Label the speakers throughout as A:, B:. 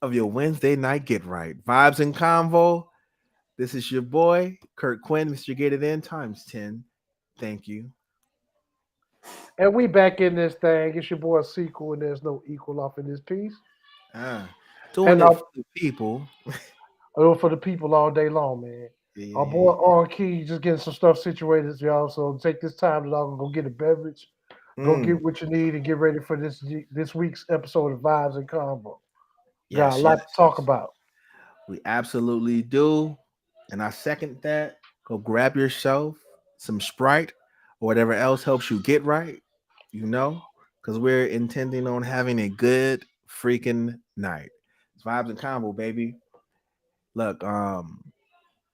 A: of your Wednesday night get right. Vibes and Convo. This is your boy, Kurt Quinn, Mr. Get It In times 10. Thank you.
B: And we back in this thing. It's your boy Sequel, and there's no equal off in this piece.
A: Ah, doing
B: And
A: it for the people.
B: for the people all day long, man. Our boy
A: Yeah.
B: on key just getting some stuff situated, y'all. So take this time to go get a beverage, go
A: Mm,
B: get what you need, and get ready for this week's episode of Vibes and Combo. Got a
A: yes,
B: lot to talk
A: yes.
B: about.
A: We absolutely do. And I second that. Go grab yourself some Sprite or whatever else helps you get right, you know, because we're intending on having a good freaking night. It's Vibes and Combo, baby. Look,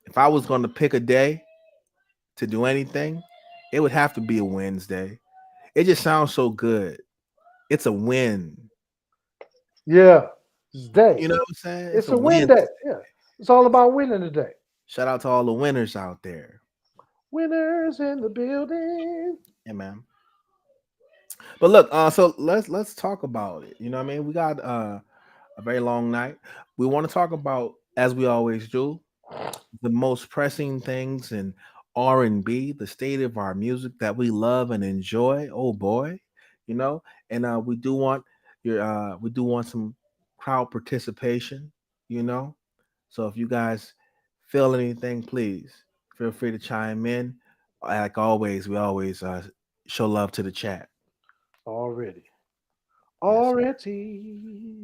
A: if I was going to pick a day to do anything, it would have to be a Wednesday. It just sounds so good. It's a win.
B: Yeah, it's day.
A: You know what I'm saying? It's
B: It's
A: a
B: a win
A: win.
B: day. Yeah, it's all about winning today.
A: Shout out to all the winners out there.
B: Winners in the building.
A: Yeah, man. But look, so let's talk about it. You know what I mean? We got a very long night. We want to talk about, as we always do, the most pressing things in R&B, the state of our music that we love and enjoy. Oh boy, you know, and we do want some crowd participation, you know. So if you guys feel anything, please feel free to chime in. Like always, we always show love to the chat.
B: Already.
A: Yes,
B: Already.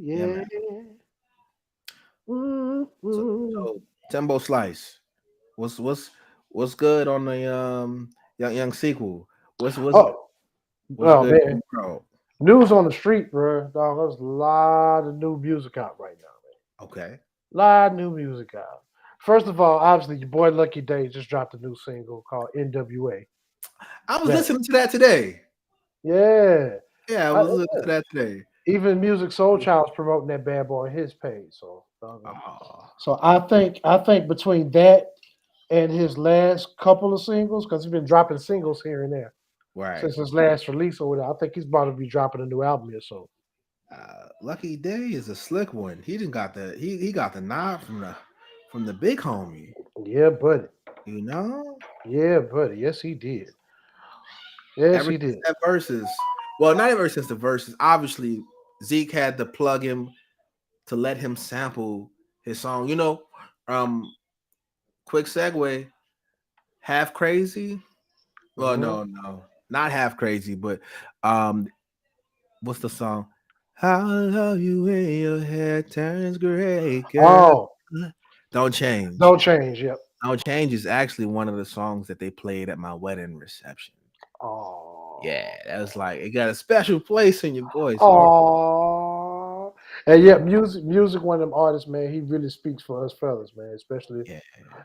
A: yeah,
B: Yeah.
A: man. So,
B: Mm-hmm.
A: so Timbo Slice, what's what's good on the young sequel? What's
B: Oh,
A: what's
B: oh
A: good in
B: man.
A: the crowd?
B: News on the street, bro. Dog, there's a lot of new music out right now, man.
A: Okay,
B: A lot of new music out. First of all, obviously, your boy Lucky Day just dropped a new single called NWA.
A: I was
B: That,
A: listening to that today.
B: yeah.
A: Yeah, I
B: I,
A: was listening to that today.
B: even Music Soul Child's promoting that bad boy on his page.
A: Oh,
B: So I think between that and his last couple of singles, because he's been dropping singles here and there
A: right.
B: since his last release or whatever. I think he's about to be dropping a new album here soon.
A: Lucky Day is a slick one. He didn't got the he got the nod from the big homie.
B: Yeah, buddy.
A: You know,
B: Yeah, buddy. Yes, he did. Yes,
A: ever
B: he
A: since
B: did.
A: that verses. Well, not ever since the verses. Obviously, Zeke had to plug him to let him sample his song. You know, um, quick segue. Half crazy. Well,
B: Hmm.
A: no, not half crazy, but um, what's the song? I love you when your hair turns gray, girl.
B: Oh,
A: Don't change.
B: don't change. Yep.
A: Don't change is actually one of the songs that they played at my wedding reception. Yeah,
B: Oh.
A: that was like it got a special place in your boy's heart.
B: Oh. And yeah, music. One of them artists, man. He really speaks for us fellas, man.
A: Yeah,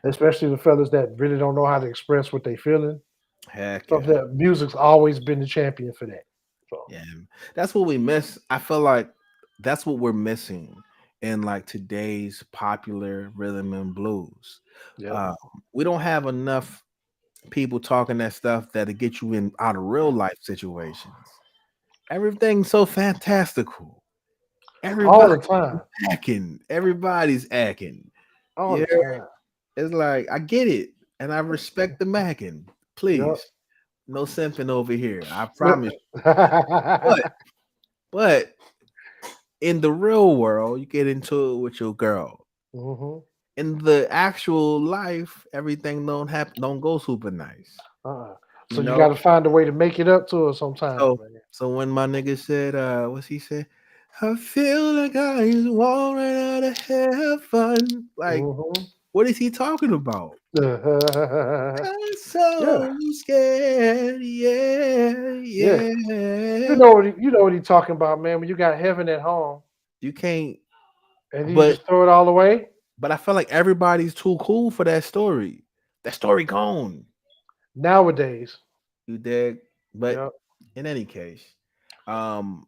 B: Especially the fellas that really don't know how to express what they feeling.
A: heck
B: Stuff
A: yeah.
B: that music's always been the champion for that. So
A: Yeah, that's what we miss. I feel like that's what we're missing in like today's popular rhythm and blues.
B: yep.
A: Um, we don't have enough people talking that stuff that'll get you in out of real life situations. Everything's so fantastical.
B: All
A: Everybody's
B: the time.
A: acting. Everybody's acting.
B: All
A: Yeah,
B: the time.
A: it's like I get it, and I respect the macking.
B: Yep.
A: Please, no simping over here. I promise. But but in the real world, you get into it with your girl.
B: Hmm.
A: In the actual life, everything don't go super nice.
B: So
A: You
B: you got
A: know.
B: to find a way to make it up to her sometimes,
A: So
B: man.
A: so when my nigga said, what's he said? I feel like I just want right out of heaven. Like,
B: Hmm.
A: what is he talking about? I'm
B: Yeah,
A: so scared. Yeah,
B: yeah.
A: yeah.
B: You know what he talking about, man. When you got heaven at home
A: You can't.
B: and you
A: But
B: just throw it all away.
A: I feel like everybody's too cool for that story. That story gone.
B: Nowadays,
A: You dig? But
B: yep.
A: in any case, um,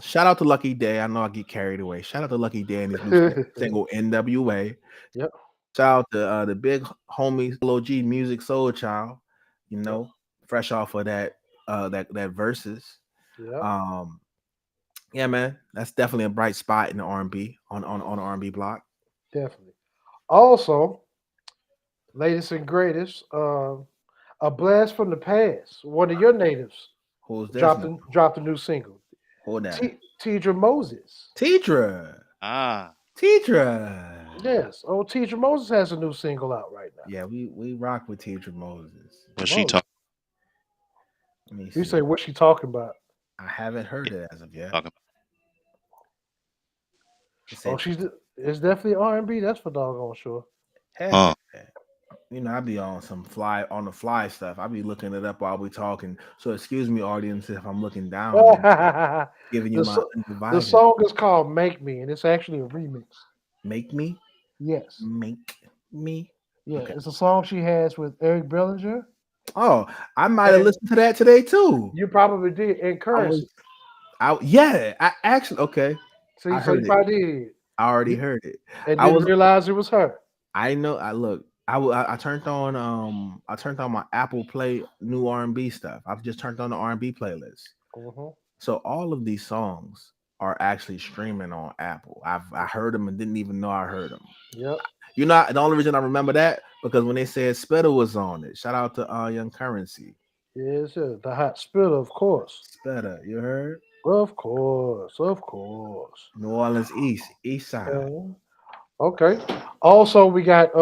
A: shout out to Lucky Day. I know I get carried away. Shout out to Lucky Day and his new single NWA.
B: Yep,
A: Shout out to the big homie LOG Music Soul Child. You
B: yep,
A: know, fresh off of that that verses.
B: yep.
A: Um, Yeah, man, that's definitely a bright spot in the R&B on the R&B block.
B: Definitely. Also, latest and greatest, a blast from the past. One of your natives
A: Who's this now?
B: dropped a new single.
A: Who that?
B: Tidra Moses.
A: Teidra.
C: Ah,
A: Teidra.
B: Yes, old Tidra Moses has a new single out right now.
A: Yeah, we rock with Teidra Moses.
C: what she
B: Moses.
C: talking
A: Let me
B: You
A: see.
B: say what she talking about?
A: I haven't heard it as of yet.
C: about?
A: It
B: Oh,
A: said,
B: it's definitely R&B. That's for doggone sure.
A: heck
C: Huh?
A: yeah. You know, I be on some fly on the fly stuff. I be looking it up while we talking. So excuse me, audience, if I'm looking down and giving you
B: the
A: my
B: so- the
A: undivided.
B: song is called "Make Me" and it's actually a remix.
A: Make me,
B: Yes,
A: make me.
B: yeah,
A: Okay.
B: it's a song she has with Eric Bellinger,
A: Oh, I might have
B: and
A: listened to that today too.
B: you probably did in
A: I was,
B: Currency.
A: yeah, I actually okay.
B: See,
A: I
B: so you
A: heard it.
B: probably did,
A: I already
B: you,
A: heard it.
B: and
A: I
B: didn't
A: was.
B: realize it was her.
A: I know. I look. I I turned on my Apple Play new R&B stuff. I've just turned on the R&B playlist.
B: Hmm.
A: So all of these songs are actually streaming on Apple. I heard them and didn't even know I heard them.
B: Yep,
A: You know, the only reason I remember that because when they said Spitter was on it. Shout out to Young Currency.
B: yes, the hot spitter, of course,
A: Spitter, you heard?
B: of course, of course.
A: New Orleans East, East Side.
B: Uh, okay. Also, we got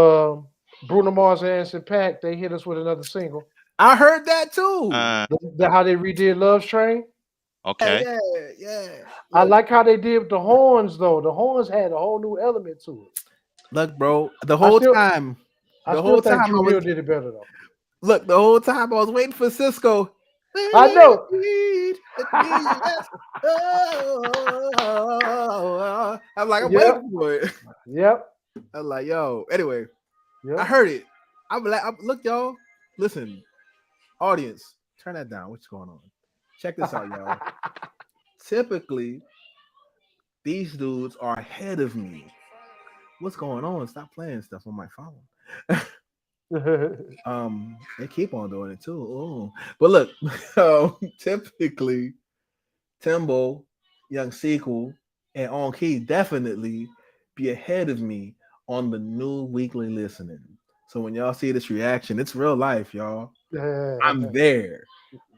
B: Bruno Mars and Anderson Paak. They hit us with another single.
A: I heard that too.
B: How they redid "Love Train."
A: Yeah,
C: Okay.
A: yeah, yeah.
B: I
A: Look,
B: like how they did the horns though. The horns had a whole new element to it.
A: look, bro.
B: I still I
A: The
B: still
A: whole
B: think
A: time I
B: Drew
A: was
B: Hill did it better though.
A: look, the whole time I was waiting for Cisco.
B: I know.
A: Let me rest. Oh, I'm like, I'm
B: Yep.
A: waiting for it.
B: Yep.
A: I'm like, yo. Anyway, I
B: Yep.
A: heard it. Look, y'all. Listen, audience, turn that down. What's going on? Check this out, y'all. Typically, these dudes are ahead of me. What's going on? Stop playing stuff on my phone. They keep on doing it too. Ooh. But look, typically Timbo, Young Sequel, and On Key definitely be ahead of me on the new weekly listening. So when y'all see this reaction, it's real life, y'all. I'm there.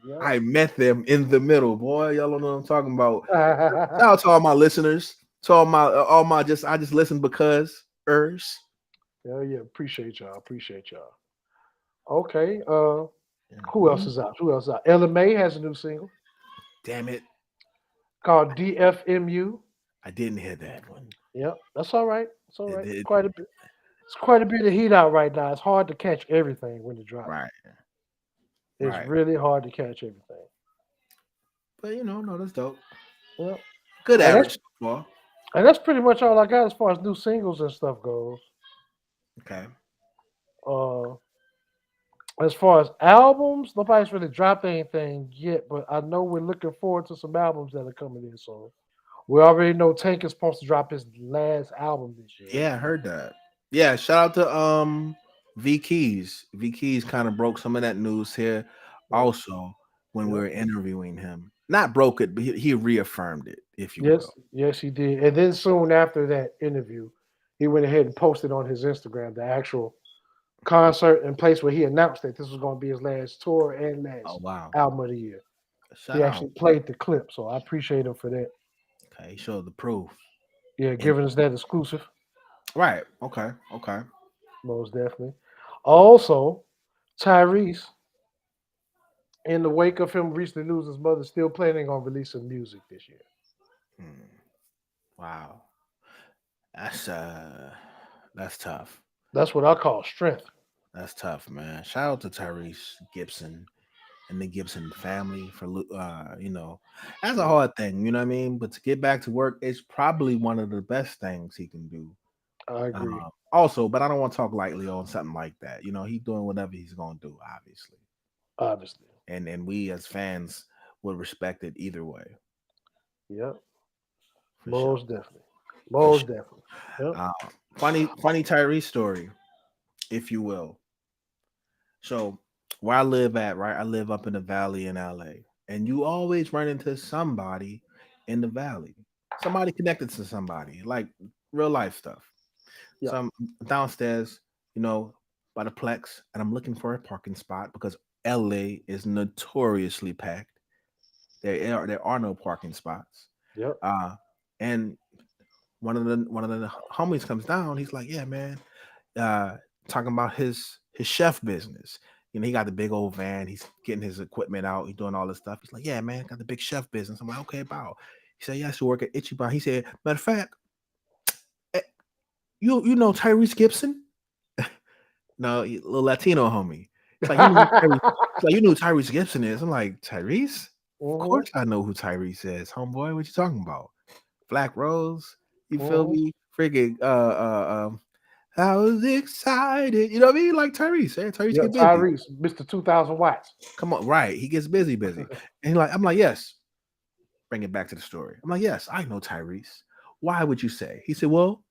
B: Yep.
A: I met them in the middle, boy. Y'all don't know what I'm talking about. Shout out to all my listeners, to all my just I just listen because ers.
B: Hell yeah, appreciate y'all. Appreciate y'all. Okay. Who else
A: Mhm.
B: is out? Who else is out? Ella May has a new single
A: Damn it,
B: called DFMU.
A: I didn't hear that one.
B: Yep, that's all right. It's all
A: It
B: right.
A: did
B: It's quite a bit of heat out right now. It's hard to catch everything when it drops.
A: right,
B: It's
A: right.
B: really hard to catch everything.
A: But no, that's dope.
B: Yep.
A: Good
B: And that's
A: average so far.
B: and that's pretty much all I got as far as new singles and stuff goes.
A: Okay.
B: Uh, as far as albums, nobody's really dropped anything yet, but I know we're looking forward to some albums that are coming in. So we already know Tank is supposed to drop his last album this year.
A: Yeah, I heard that. Yeah, shout out to V Keys. V Keys kind of broke some of that news here
B: Yep.
A: also when we
B: Yep.
A: were interviewing him. Not broke it, but he reaffirmed it, if you will.
B: Yes, yes, he did. And then soon after that interview, he went ahead and posted on his Instagram the actual concert and place where he announced that this was going to be his last tour and
A: Oh
B: last
A: wow.
B: album of the year.
A: Shout
B: He
A: out.
B: actually played the clip, so I appreciate him for that.
A: Okay, he showed the proof.
B: Yeah,
A: And
B: giving us that exclusive,
A: right, okay, okay.
B: most definitely. Also, Tyrese, in the wake of him recently losing his mother, still planning on releasing music this year.
A: Hmm. Wow. That's that's tough.
B: That's what I call strength.
A: That's tough, man. Shout out to Tyrese Gibson and the Gibson family for that's a
B: Yeah,
A: hard thing, you know what I mean? But to get back to work, it's probably one of the best things he can do.
B: I agree.
A: Also, but I don't want to talk lightly on something like that. You know, he's doing whatever he's gonna do, obviously,
B: Obviously.
A: and we as fans would respect it either way,
B: Yep.
A: for sure,
B: Most definitely.
A: for sure.
B: Most definitely. Yep.
A: Uh, funny Tyrese story, if you will. So where I live at, right? I live up in the valley in LA. And you always run into somebody in the valley. Somebody connected to somebody, like real life stuff.
B: Yeah.
A: So I'm downstairs, you know, by the Plex, and I'm looking for a parking spot because LA is notoriously packed. There are no parking spots.
B: Yep.
A: Uh, and one of the homies comes down. He's like, "Yeah, man, uh, talking about his chef business. You know, he got the big old van. He's getting his equipment out. He's doing all this stuff. He's like, yeah, man, got the big chef business. I'm like, okay, about. He said, yeah, I should work at Ichiban. He said, matter of fact, eh, you know Tyrese Gibson? No, little Latino homie. It's like you know who Tyrese. It's like you know who Tyrese Gibson is. I'm like Tyrese. Of
B: Mm-hmm.
A: course I know who Tyrese is, homeboy. What you talking about? Black Rose. You feel
B: Mm-hmm.
A: me? Friggin' I was excited. You know what I mean? Like Tyrese. Yeah, Tyrese
B: Yeah,
A: get busy.
B: Tyrese, Mr. 2000 watts.
A: Come on, right? He gets busy, busy. And I'm like, yes. Bring it back to the story. I'm like, yes, I know Tyrese. Why would you say? He said, well,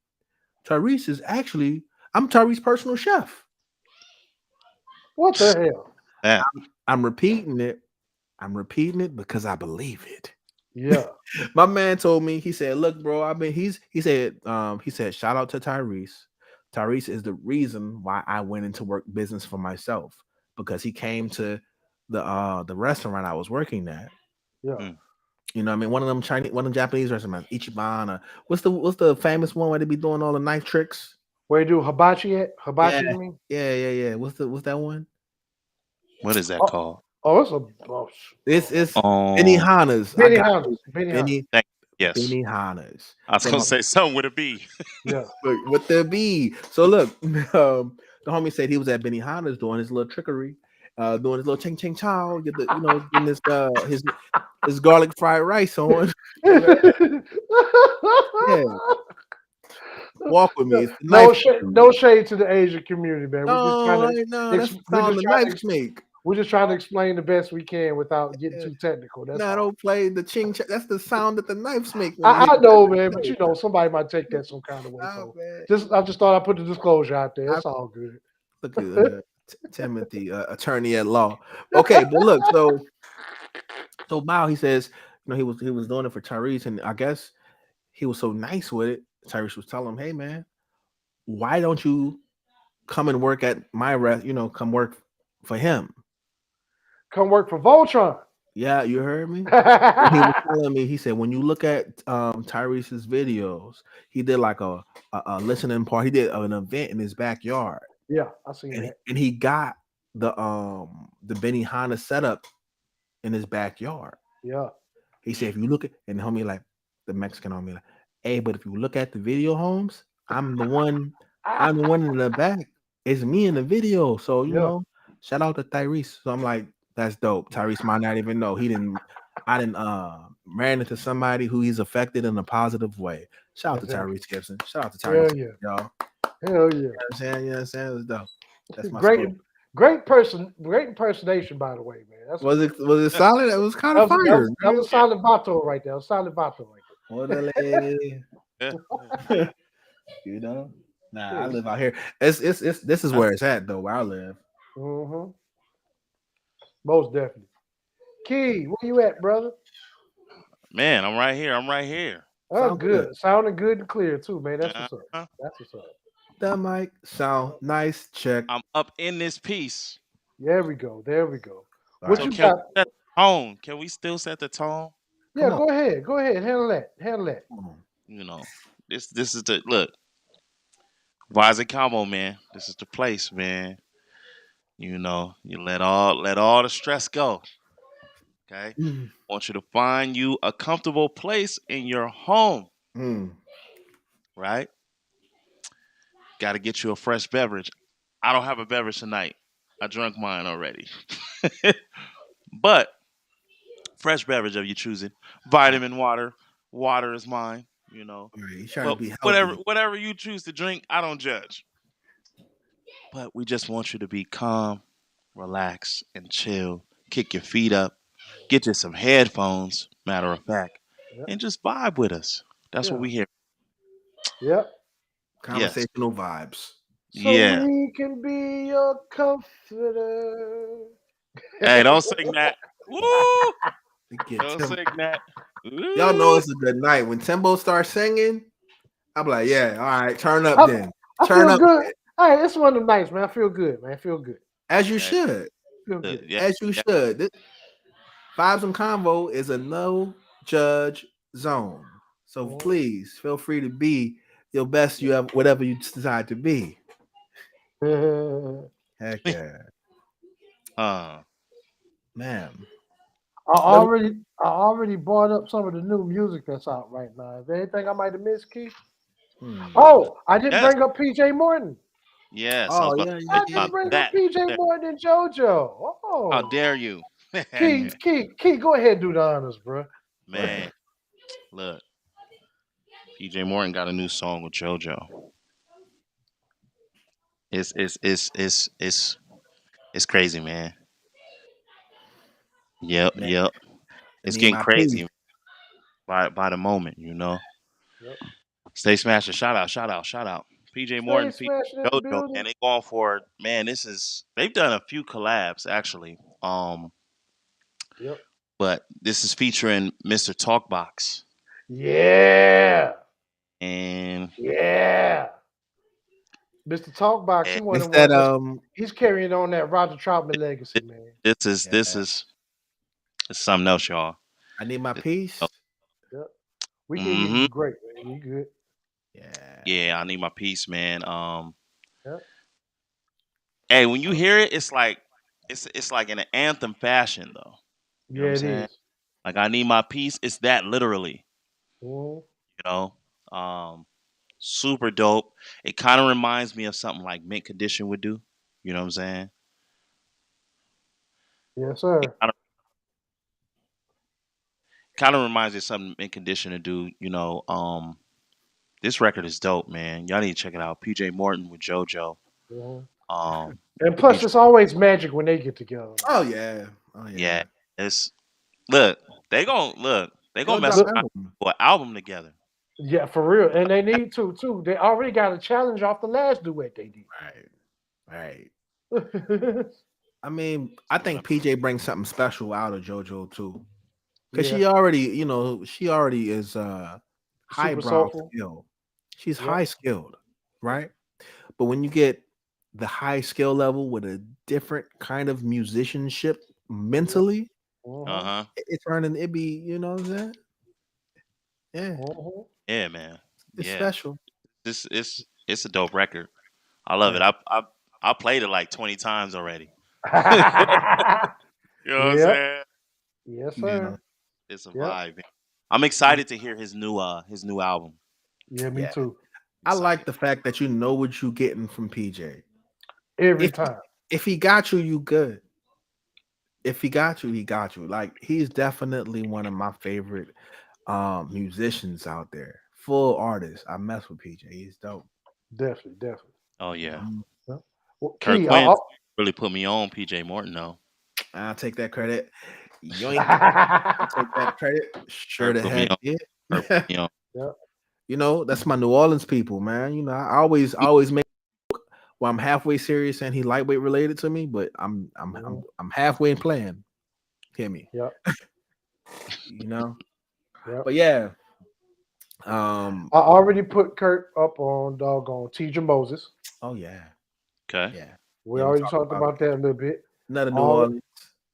A: Tyrese is actually I'm Tyrese's personal chef.
B: What the hell?
C: Man,
A: I'm repeating it. I'm repeating it because I believe it.
B: Yeah.
A: My man told me, he said, look, bro, he said, shout out to Tyrese. Tyrese is the reason why I went into work business for myself because he came to the restaurant I was working at.
B: Yeah.
C: mm,
A: You know what I mean? One of them Japanese restaurants, Ichiban, or what's the famous one where they be doing all the knife tricks?
B: Where you do hibachi at?
A: Yeah,
B: Hibachi, you mean?
A: yeah. What's that one?
C: what is that
B: Oh,
C: called?
B: oh it's a oh,
A: It's
C: Um,
A: Benihana's. I
B: Benny
A: got
B: Hanna.
A: you.
B: Benny Hanna.
A: Benny
C: thank, yes,
A: Benihana's.
C: I was
A: So
C: gonna
A: my
C: say something with a B.
B: Yeah.
A: With the B. So look, the homie said he was at Benihana's doing his little trickery, doing his little ching ching chow, get the getting his garlic fried rice on. Yeah, walk with me. It's the
B: no
A: knife
B: shade,
A: trickery.
B: no shade to the Asian community, man.
A: No, no, that's the
B: We're
A: sound
B: just
A: the
B: trying to
A: knives make.
B: we're just trying to explain the best we can without getting
A: Yeah.
B: too technical. That's
A: No,
B: all.
A: don't play the ching. That's the sound that the knives make when they hit
B: I
A: the
B: know, man, but
A: knife.
B: somebody might take that some kind of way.
A: Oh
B: So
A: man,
B: I just thought I'd put the disclosure out there.
A: I
B: It's all good.
A: look at Timothy, attorney at law. Okay, but look, so Mao, he says, he was doing it for Tyrese, and I guess he was so nice with it. Tyrese was telling him, "Hey, man, why don't you come and work at my rest? Come work for him."
B: Come work for Voltron.
A: Yeah, you heard me. And he was telling me, he said, when you look at Tyrese's videos, he did like a listening part. He did an event in his backyard,
B: Yeah, I seen
A: and
B: that.
A: he got the Benihana setup in his backyard.
B: Yeah.
A: He said, if you look at and the homie like the Mexican homie like, hey, but if you look at the video homes, I'm the one, I'm the one in the back. It's me in the video. So
B: Yeah.
A: shout out to Tyrese. So I'm like, that's dope. Tyrese might not even know. I didn't ran into somebody who he's affected in a positive way. Shout out to
B: Exactly.
A: Tyrese Gibson. Shout out to Tyrese,
B: Hell yeah.
A: y'all.
B: Hell yeah.
A: You know what I'm saying? You know what I'm saying? It was dope. That's my
B: Great,
A: story.
B: great impersonation, by the way, man. That's
A: Was it solid? It was kind
B: that
A: of
B: was that
A: fire,
B: was, that
A: right?
B: was a solid vato right there. A solid vato right
A: Orderly.
C: Yeah.
A: you know. Nah, I
B: there.
A: live out here. It's this is
C: Uh,
A: where it's at though, where I live.
B: Mm-hmm. Most definitely. Key, where you at, brother?
C: Man, I'm right here. I'm right here.
B: Oh,
A: Sound good.
B: good. Sounding good and clear too, man. That's what's up.
C: Uh-huh.
B: That's what's up.
A: The mic sound nice. Check.
C: I'm up in this piece.
B: There we go. There we go.
A: All
B: What
C: So
A: right.
B: you
C: can
B: got?
C: we set the tone? Can we still set the tone?
B: Yeah,
A: Come on.
B: go ahead. Go ahead. Handle that. Handle that.
A: Come on.
C: You know, this is the look. Wise and combo, man. This is the place, man. You know, you let all the stress go. Okay.
A: Mm.
C: Want you to find you a comfortable place in your home,
A: Mm.
C: right? Got to get you a fresh beverage. I don't have a beverage tonight. I drank mine already. But fresh beverage of your choosing. Vitamin water. Water is mine, you know.
A: All right. You trying to
C: But
A: be
C: whatever
A: healthy.
C: whatever you choose to drink, I don't judge. But we just want you to be calm, relax, and chill. Kick your feet up. Get you some headphones, matter of fact,
B: Yep.
C: and just vibe with us. That's what
B: Yeah.
C: we here.
B: Yep.
C: Yes.
A: Conversational vibes.
B: So
C: Yeah.
B: we can be your comforter.
C: Hey, don't sing that. Woo!
A: We get
C: Go
A: Tim.
C: sick, Nat.
A: Y'all know
C: Ooh.
A: it's a good night when Timbo starts singing. I'm like, yeah, all right, turn up
B: I,
A: then,
B: I
A: turn
B: feel
A: up
B: good.
A: then,
B: Hey, it's one of them nights, man. I feel good, man. I feel good.
A: as you
C: Yeah,
A: should,
B: Feel good.
C: yeah,
A: as you
C: yeah.
A: should. This Vibes and Convo is a no judge zone, so
B: Mhm.
A: please feel free to be your best you have, whatever you decide to be. Heck yeah,
C: uh,
A: man. Let me-
B: I already brought up some of the new music that's out right now. Is there anything I might have missed, Keith?
A: hmm.
B: Oh, I didn't
C: yes,
B: bring up PJ Morton.
C: yes. I was
A: Oh
C: about
A: yeah,
C: to
A: yeah,
C: tell
B: I
C: you
A: yeah,
C: about
B: didn't bring up
C: that.
B: PJ
C: There.
B: Morton and JoJo.
C: How
B: Oh,
C: dare you?
B: Key, go ahead and do the honors, bro. Go ahead.
C: Man, look, PJ Morton got a new song with JoJo. It's crazy, man. Yep,
A: man.
C: yep.
A: I
C: It's
A: need
C: getting
A: my piece.
C: crazy by the moment, you know.
B: Yep.
C: Stay smashing. Shout out, shout out, shout out. PJ
B: Stay
C: Morton, PJ
B: smashing in the
C: JoJo, man.
B: building.
C: They going for, man. They've done a few collabs actually.
B: Yep.
C: But this is featuring Mr. Talkbox
B: Yeah.
C: and
B: Yeah. Mr. Talkbox,
C: eh,
B: he one
A: It's
B: of the
A: that
B: ones he's carrying on that Roger Troutman legacy, man.
C: this
A: yeah.
C: is it's something else, y'all.
A: I need my
C: This,
A: piece.
B: Yep. We can hear
C: mm-hmm.
B: you great, man. You good.
A: Yeah.
C: Yeah, I need my piece, man.
B: Yep.
C: Hey, when you hear it, it's like in an anthem fashion, though. You know what I'm
B: Yeah, it
C: saying?
B: is.
C: Like I need my piece. It's that literally,
B: Mhm.
C: you know. Super dope. It kind of reminds me of something like Mint Condition would do. You know what I'm saying?
B: Yes,
C: It
B: sir.
C: kind of reminds me of something Mint Condition to do. This record is dope, man. Y'all need to check it out. PJ Morton with JoJo.
B: Mhm.
C: Um,
B: And plus,
C: feature-
B: it's always magic when they get together,
A: Oh
B: man.
A: yeah. Oh
C: yeah,
A: yeah.
C: it's look. They gonna
A: They'll
C: mess
A: drop
B: Look,
C: around
A: album.
C: for an album together.
B: yeah, for real. And they need to, too. They already got a challenge off the last duet they
A: Right. Right.
B: did.
A: I mean, I think PJ brings something special out of JoJo too. Cause
B: Yeah.
A: she already is
B: Super
A: highbrow
B: soulful.
A: skill. She's
B: Yep.
A: high skilled, right? But when you get the high skill level with a different kind of musicianship
B: Yep.
A: mentally,
C: Uh
B: Mhm.
C: huh.
A: it's turning it be, you know what I'm saying? Yeah,
B: Mhm.
C: Yeah, man.
A: it's
C: Yeah,
A: special.
C: it's a dope record. I love it.
A: Yeah.
C: I played it like 20 times already. You know what I'm
B: Yep.
C: saying?
B: Yes,
A: Yeah.
B: sir.
C: It's a
B: Yep.
C: vibe. Man. I'm excited to hear his new album.
B: Yeah, me
A: Yeah.
B: too.
A: I like
C: Excited.
A: the fact that you know what you're getting from PJ.
B: Every
A: If
B: time.
A: if he got you, you good. If he got you, he got you. Like he's definitely one of my favorite musicians out there. Full artist. I mess with PJ. He's dope.
B: Definitely, definitely.
C: Oh yeah.
A: Mhm.
B: Yep. Well,
C: Kirk
B: Key,
C: Quinn really put me on PJ Morton though.
A: I'll take that credit. Yoink. I'll take that
B: I'll-
A: credit. Sure
C: Kirk
A: the
C: put me
A: heck
C: on.
A: yeah.
C: Kirk put me on.
B: yep.
A: That's my New Orleans people, man. I always make well, I'm halfway serious and he lightweight related to me, but
B: Mhm.
A: I'm halfway in playing. Hear me.
B: Yep.
A: You know?
B: Yep.
A: But yeah. Um
B: I already put Kurt up on doggone Teacher Moses.
A: oh yeah.
C: Okay.
A: Yeah.
B: We
A: Yeah, we
B: already
A: talked
B: talked
A: about
B: about that a little bit.
A: another New
B: All
A: Orleans.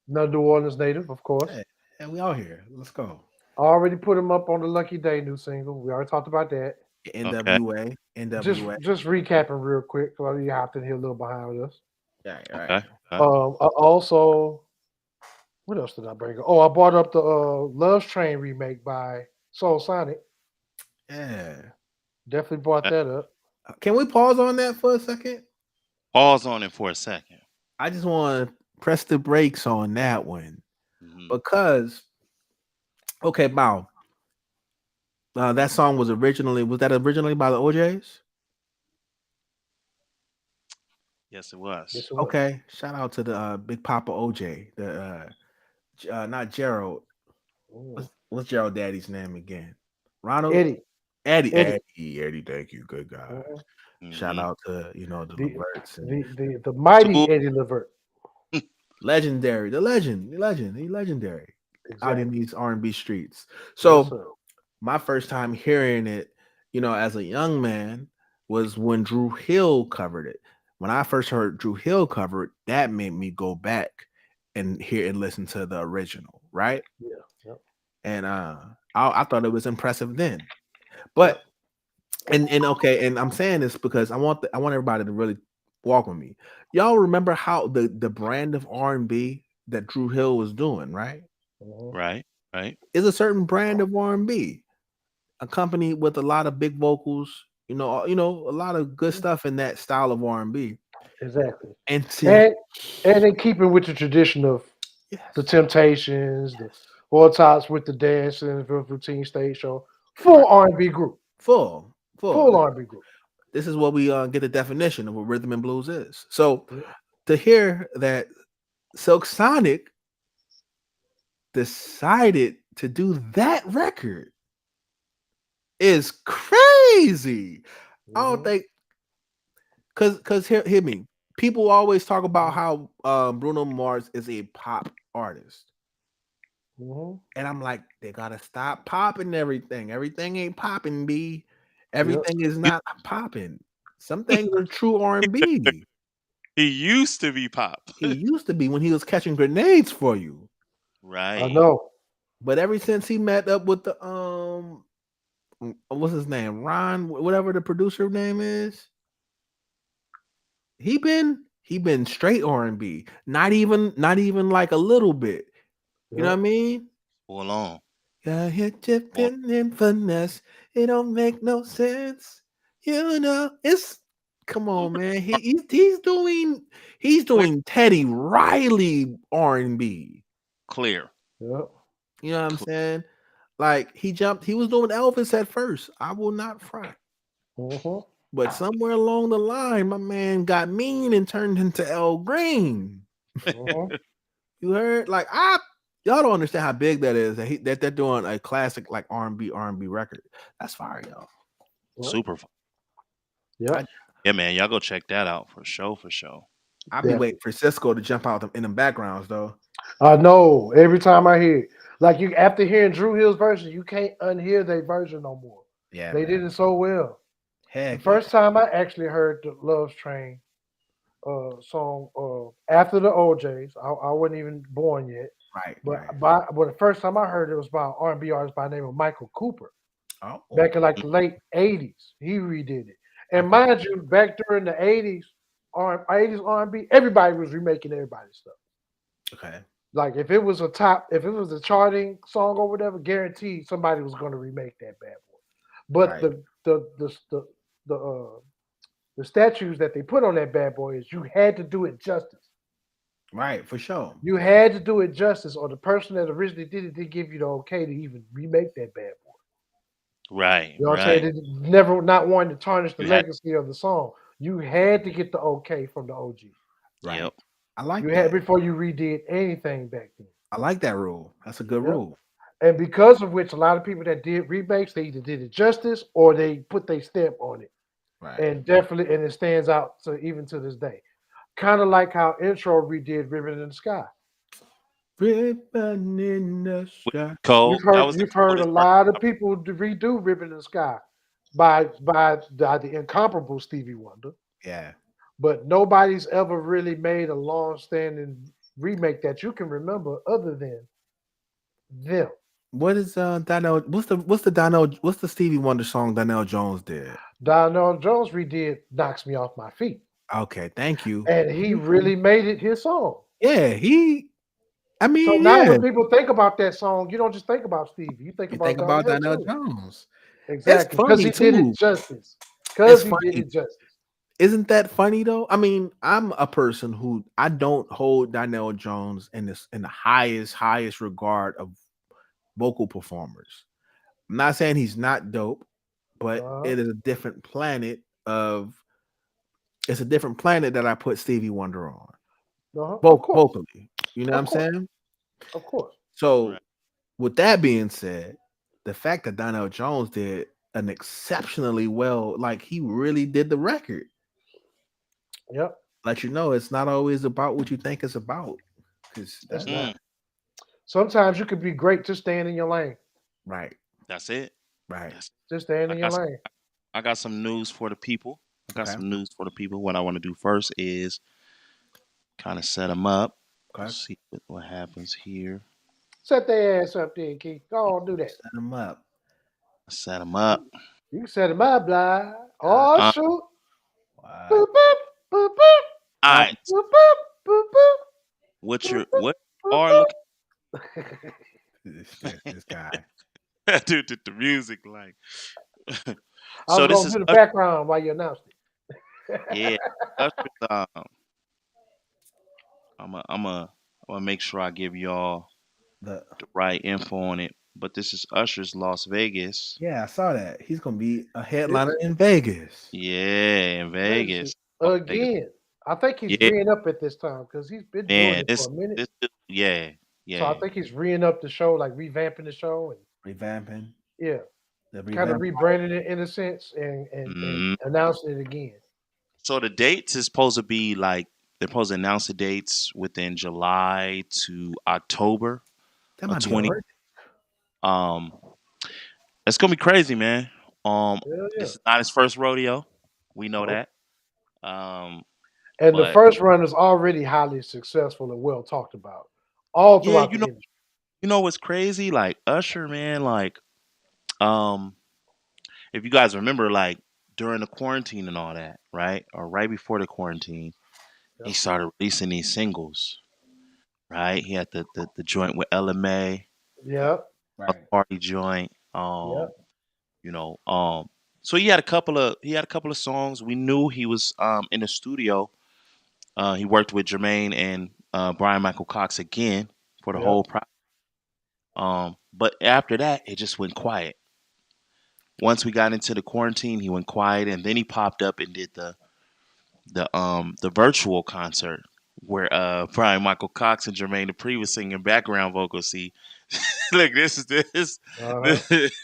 B: another New Orleans native, of course.
A: Yeah, and we all here. Let's go.
B: I already put him up on the Lucky Day new single. We already talked about that.
C: Okay.
A: NWA.
B: Just
A: NWA.
B: just recapping real quick, because you have to hear a little behind with us.
A: Right, right.
C: Okay. Okay.
B: I also, what else did I bring up? Oh, I brought up the Love Train remake by Soul Sonic.
A: Yeah.
B: Definitely brought
C: Okay.
B: that up.
A: Can we pause on that for a second?
C: Pause on it for a second.
A: I just want to press the brakes on that one
C: Hmm.
A: because okay, Bow. That song was originally by the OJ's?
C: Yes, it was.
B: Yes, it was.
A: Okay, shout out to the Big Papa OJ. The not Gerald.
B: Mm.
A: What's Gerald Daddy's name again? Ronald
B: Eddie.
A: Eddie
B: Eddie.
A: Eddie. Thank you, good guy.
B: Mhm.
A: Shout
C: Hmm.
A: out to the
B: The,
A: Leverts and
B: the mighty
C: Two.
B: Eddie Levert.
A: legendary, the legend, he legendary. out in
B: Exactly.
A: these R&B streets.
B: Yes,
A: So
B: sir.
A: my first time hearing it, as a young man, was when Drew Hill covered it. When I first heard Drew Hill cover it, that made me go back and hear and listen to the original, right?
B: Yeah. Yep.
A: And I thought it was impressive then.
B: Yep.
A: But and okay, and I'm saying this because I want everybody to really walk with me. Y'all remember how the brand of R&B that Drew Hill was doing, right?
B: Hmm.
C: Right. Right.
A: Is a certain brand of R&B, accompanied with a lot of big vocals, a lot of good stuff in that style of R&B.
B: Exactly.
A: And to
B: And and in keeping with the tradition of the
A: yes,
B: Temptations, the
A: yes,
B: Four Tops with the dancing, the routine stage show,
A: right,
B: full R&B group,
A: full.
B: full R&B group.
A: This is what we get the definition of what rhythm and blues is. So
B: Yeah.
A: to hear that Silk Sonic decided to do that record is crazy. I don't
B: Hmm.
A: think because hear me. People always talk about how Bruno Mars is a pop artist.
B: Hmm.
A: And I'm like, they gotta stop popping everything. Everything ain't popping, B.
B: Yep.
A: Everything is
C: You-
A: not popping. Some things are true R&B.
C: He used to be pop.
A: He used to be when he was catching grenades for you.
B: I
C: Right.
B: know.
A: But ever since he met up with the what's his name? Ron, whatever the producer name is, he been straight R&B. Not even like a little bit. You know what
B: Yep.
A: I mean?
C: Full on.
A: Yeah, hit
C: Full-
A: tipping and finesse. It don't make no sense. It's come on, man. He's
C: Clear.
A: doing Teddy Riley R&B.
C: Clear.
B: Yep.
A: You know what I'm
C: Clear.
A: saying? Like he was doing Elvis at first. I will not front.
B: Hmm.
A: But somewhere along the line, my man got mean and turned into El Green.
B: Hmm.
A: You heard? Y'all don't understand how big that is. That they're doing a classic like R&B record. That's fire, y'all.
B: Yep.
C: Super.
A: I
B: Yep.
C: Yeah, man. Y'all go check that out for sure. For sure.
A: I be waiting
B: Definitely.
A: for Cisco to jump out in them backgrounds though.
B: I know. Every time I hear it, like you after hearing Drew Hill's version, you can't unhear their version no more.
A: Yeah,
B: They
A: man.
B: did it so well. The
A: Heck yeah.
B: first time I actually heard the Love Train song after the OJ's, I wasn't even born yet.
A: Right,
B: But
A: right.
B: but the first time I heard it was by an R&B artist by the name of Michael Cooper
A: Oh,
B: back in like the late '80s. He redid it, and
A: okay.
B: mind you, back during the '80s, '80s R&B, everybody was remaking everybody's stuff.
A: Okay.
B: Like if it was a charting song or whatever, guaranteed somebody was going to remake that bad boy. But
A: Right.
B: the the statues that they put on that bad boy is you had to do it justice.
A: Right, for sure.
B: You had to do it justice, or the person that originally did it did give you the okay to even remake that bad boy.
C: Right.
B: You know what I'm saying?
C: Right.
B: They never not wanting to tarnish the
C: You had.
B: legacy of the song. You had to get the okay from the OG.
A: Right.
C: Yep.
A: I
B: You
A: like
B: had
A: that.
B: before you redid anything back then.
A: I like that rule. That's a good
B: Yep.
A: rule.
B: And because of which, a lot of people that did remakes, they either did it justice or they put their stamp on it,
A: Right.
B: and definitely, and it stands out to even to this day. Kind of like how Intro redid "Ribbon in the Sky."
A: Ribbon in the
C: With
A: sky.
C: Cole. That was the
B: You've heard a
C: coldest part.
B: lot of people redo "Ribbon in the Sky" by the incomparable Stevie Wonder,
A: Yeah.
B: but nobody's ever really made a long-standing remake that you can remember other than them.
A: What is Donnell? What's the Stevie Wonder song Donnell Jones did?
B: Donnell Jones redid "Knocks Me Off My Feet."
A: Okay, thank you.
B: And he
A: Thank you.
B: really made it his song.
A: Yeah, I
B: So
A: mean,
B: now
A: yeah.
B: when people think about that song, you don't just think about Stevie, you think
A: You think
B: about
A: about
B: Donnell
A: Donnell
B: too.
A: Jones. It's
B: Exactly, because
A: funny
B: he did it
A: too.
B: justice.
A: It's
B: Because he did
A: funny.
B: it justice.
A: Isn't that funny though? I mean, I'm a person who I don't hold Donnell Jones in the highest regard of vocal performers. I'm not saying he's not dope, but
B: Uh-huh.
A: it is a different planet of it's a different planet that I put Stevie Wonder on.
B: Uh-huh. Of course.
A: Vocally. You know what
B: Of
A: I'm
B: course.
A: saying?
B: Of course.
A: So
C: Right.
A: with that being said, the fact that Donnell Jones did an exceptionally well, like he really did the record.
B: Yep.
A: Let you know it's not always about what you think it's about. Because
B: It's
A: that
C: Mm.
B: not. Sometimes you could be great just staying in your lane.
A: Right.
C: That's it.
A: Right.
C: That's
B: Just staying
C: I
B: in your
C: got some,
B: lane.
C: I got some news for the people. I got
A: Okay.
C: some news for the people. What I want to do first is kind of set them up.
A: Okay.
C: See what happens here.
B: Set their ass up there, Keith. Go on, do that.
A: Set them up.
C: Set them up.
B: You can set him up, blah.
A: Uh,
B: Oh,
C: Uh,
B: shoot.
A: what?
B: Boop, boop, boop, boop,
C: all
A: Uh,
C: right.
B: boop, boop, boop, boop,
C: What
B: boop,
C: you what
B: boop,
C: you are
B: boop.
C: looking
A: this guy.
C: at? Dude, the music like.
B: I
C: So
B: was
C: this
B: going
C: is
B: to do the background while you announced it.
C: yeah. Usher's, I'm gonna make sure I give y'all
A: The
C: the right info on it. But this is Usher's Las Vegas.
A: Yeah, I saw that. He's gonna be a
B: This,
A: headliner in Vegas.
C: Yeah, in
B: this is,
C: Vegas. Las Vegas.
B: again, I think he's
C: Yeah,
B: reing up at this time because he's been doing
C: man.
B: it for a minute.
C: Yeah,
B: So I
C: yeah.
B: think he's reing up the show, like revamping the show, and
A: Revamping.
B: yeah,
A: The
B: kind of
A: revamp.
B: rebranding it in a sense, and
C: Mm.
B: announcing it again.
C: So the dates is supposed to be like they're supposed to announce the dates within July to October
A: That
C: of
A: might be a
C: 20.
A: birthday.
C: Um, it's gonna be crazy, man.
B: Hell yeah.
C: This is not his first rodeo. We know
B: Nope.
C: that. Um,
B: And the
C: but
B: first run is already highly successful and well talked about all
C: yeah,
B: throughout the industry.
C: you know what's crazy? Like Usher, man. Like, um, if you guys remember, like during the quarantine and all that, right, or right before the quarantine, he
B: Yep.
C: started releasing these singles. Right, he had the joint with LMA,
B: Yep.
C: a
A: Right.
C: party joint.
B: Yep.
C: You know, so he had a couple of songs. We knew he was in the studio. He worked with Jermaine and Brian Michael Cox again for the
B: Yep.
C: whole project. But after that, it just went quiet. Once we got into the quarantine, he went quiet, and then he popped up and did the virtual concert where Brian Michael Cox and Jermaine Dupri was singing background vocals. See, look, this is this.
B: Uh huh.
C: this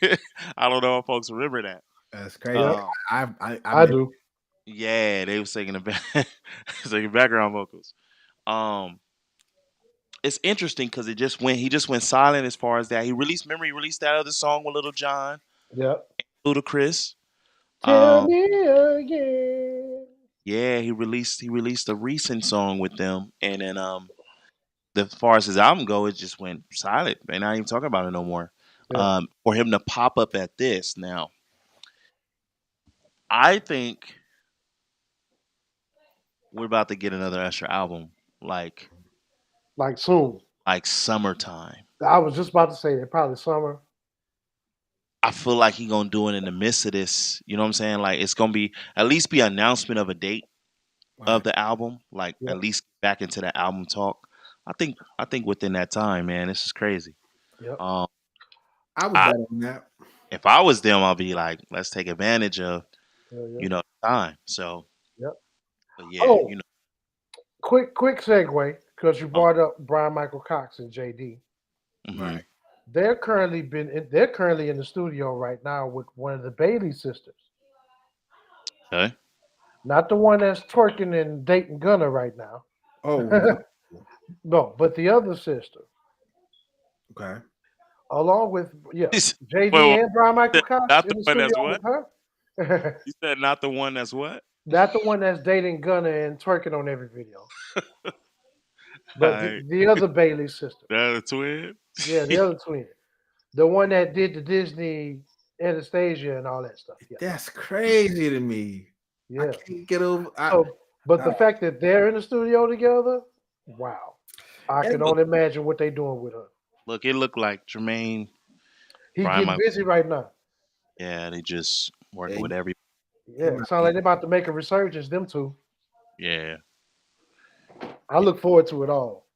C: I don't know if folks remember that.
A: That's crazy.
B: Yep.
C: Um,
A: I've
B: I
A: been.
B: do.
C: yeah, they were singing singing background vocals. Um, it's interesting because he just went silent as far as that. He released that other song with Little John,
B: Yep.
C: Ludacris.
B: Tell
C: Um,
B: me again.
C: yeah, he released a recent song with them, and then as far as his album go, it just went silent. They're not even talking about it no more.
B: Yeah.
C: For him to pop up at this now, I think we're about to get another Usher album, like
B: Like soon.
C: summertime.
B: I was just about to say that probably summer.
C: I feel like he gonna do it in the midst of this. You know what I'm saying? Like it's gonna be at least be an announcement of a date of
A: Right.
C: the album. Like
B: Yep.
C: at least back into that album talk. I think within that time, man, this is crazy.
B: Yep.
C: Um,
A: I would
C: I
A: bet on that.
C: if I was them, I'll be like, let's take advantage of
B: Yeah. Yeah.
C: time. So,
B: Yep.
C: but yeah,
B: Oh,
C: you know,
B: quick segue because you
C: uh,
B: brought up Brian Michael Cox and JD.
C: hmm
A: Right.
B: They're currently in the studio right now with one of the Bailey sisters.
C: okay.
B: Not the one that's twerking and dating Gunner right now.
A: Oh no.
B: No, but the other sister.
A: Okay.
B: Along with yeah,
C: He's-
B: JD
C: well,
B: and Brian Michael
C: well,
B: Cox
C: not the
B: in the
C: one that's
B: studio
C: what
B: with her.
C: you said. Not the one that's what.
B: Not the one that's dating Gunner and twerking on every video.
C: All
B: But
C: right,
B: the other Bailey sister.
C: the other twin.
B: Yeah, the other twin. The one that did the Disney Anastasia and all that stuff. Yeah.
A: That's crazy to me. I
B: Yeah.
A: can't get over.
B: But the
A: Uh,
B: fact that they're in the studio together, wow. I
A: and
B: can
C: Look,
B: only imagine what they're doing with her.
C: look, it looked like Jermaine,
B: He
C: Brian,
B: getting busy right now.
C: yeah, they just working with
A: he,
C: every.
A: he
B: Yeah.
A: might
B: Sound
A: be.
B: like they're about to make a resurgence, them two.
C: Yeah,
B: I
C: yeah.
B: look forward to it all.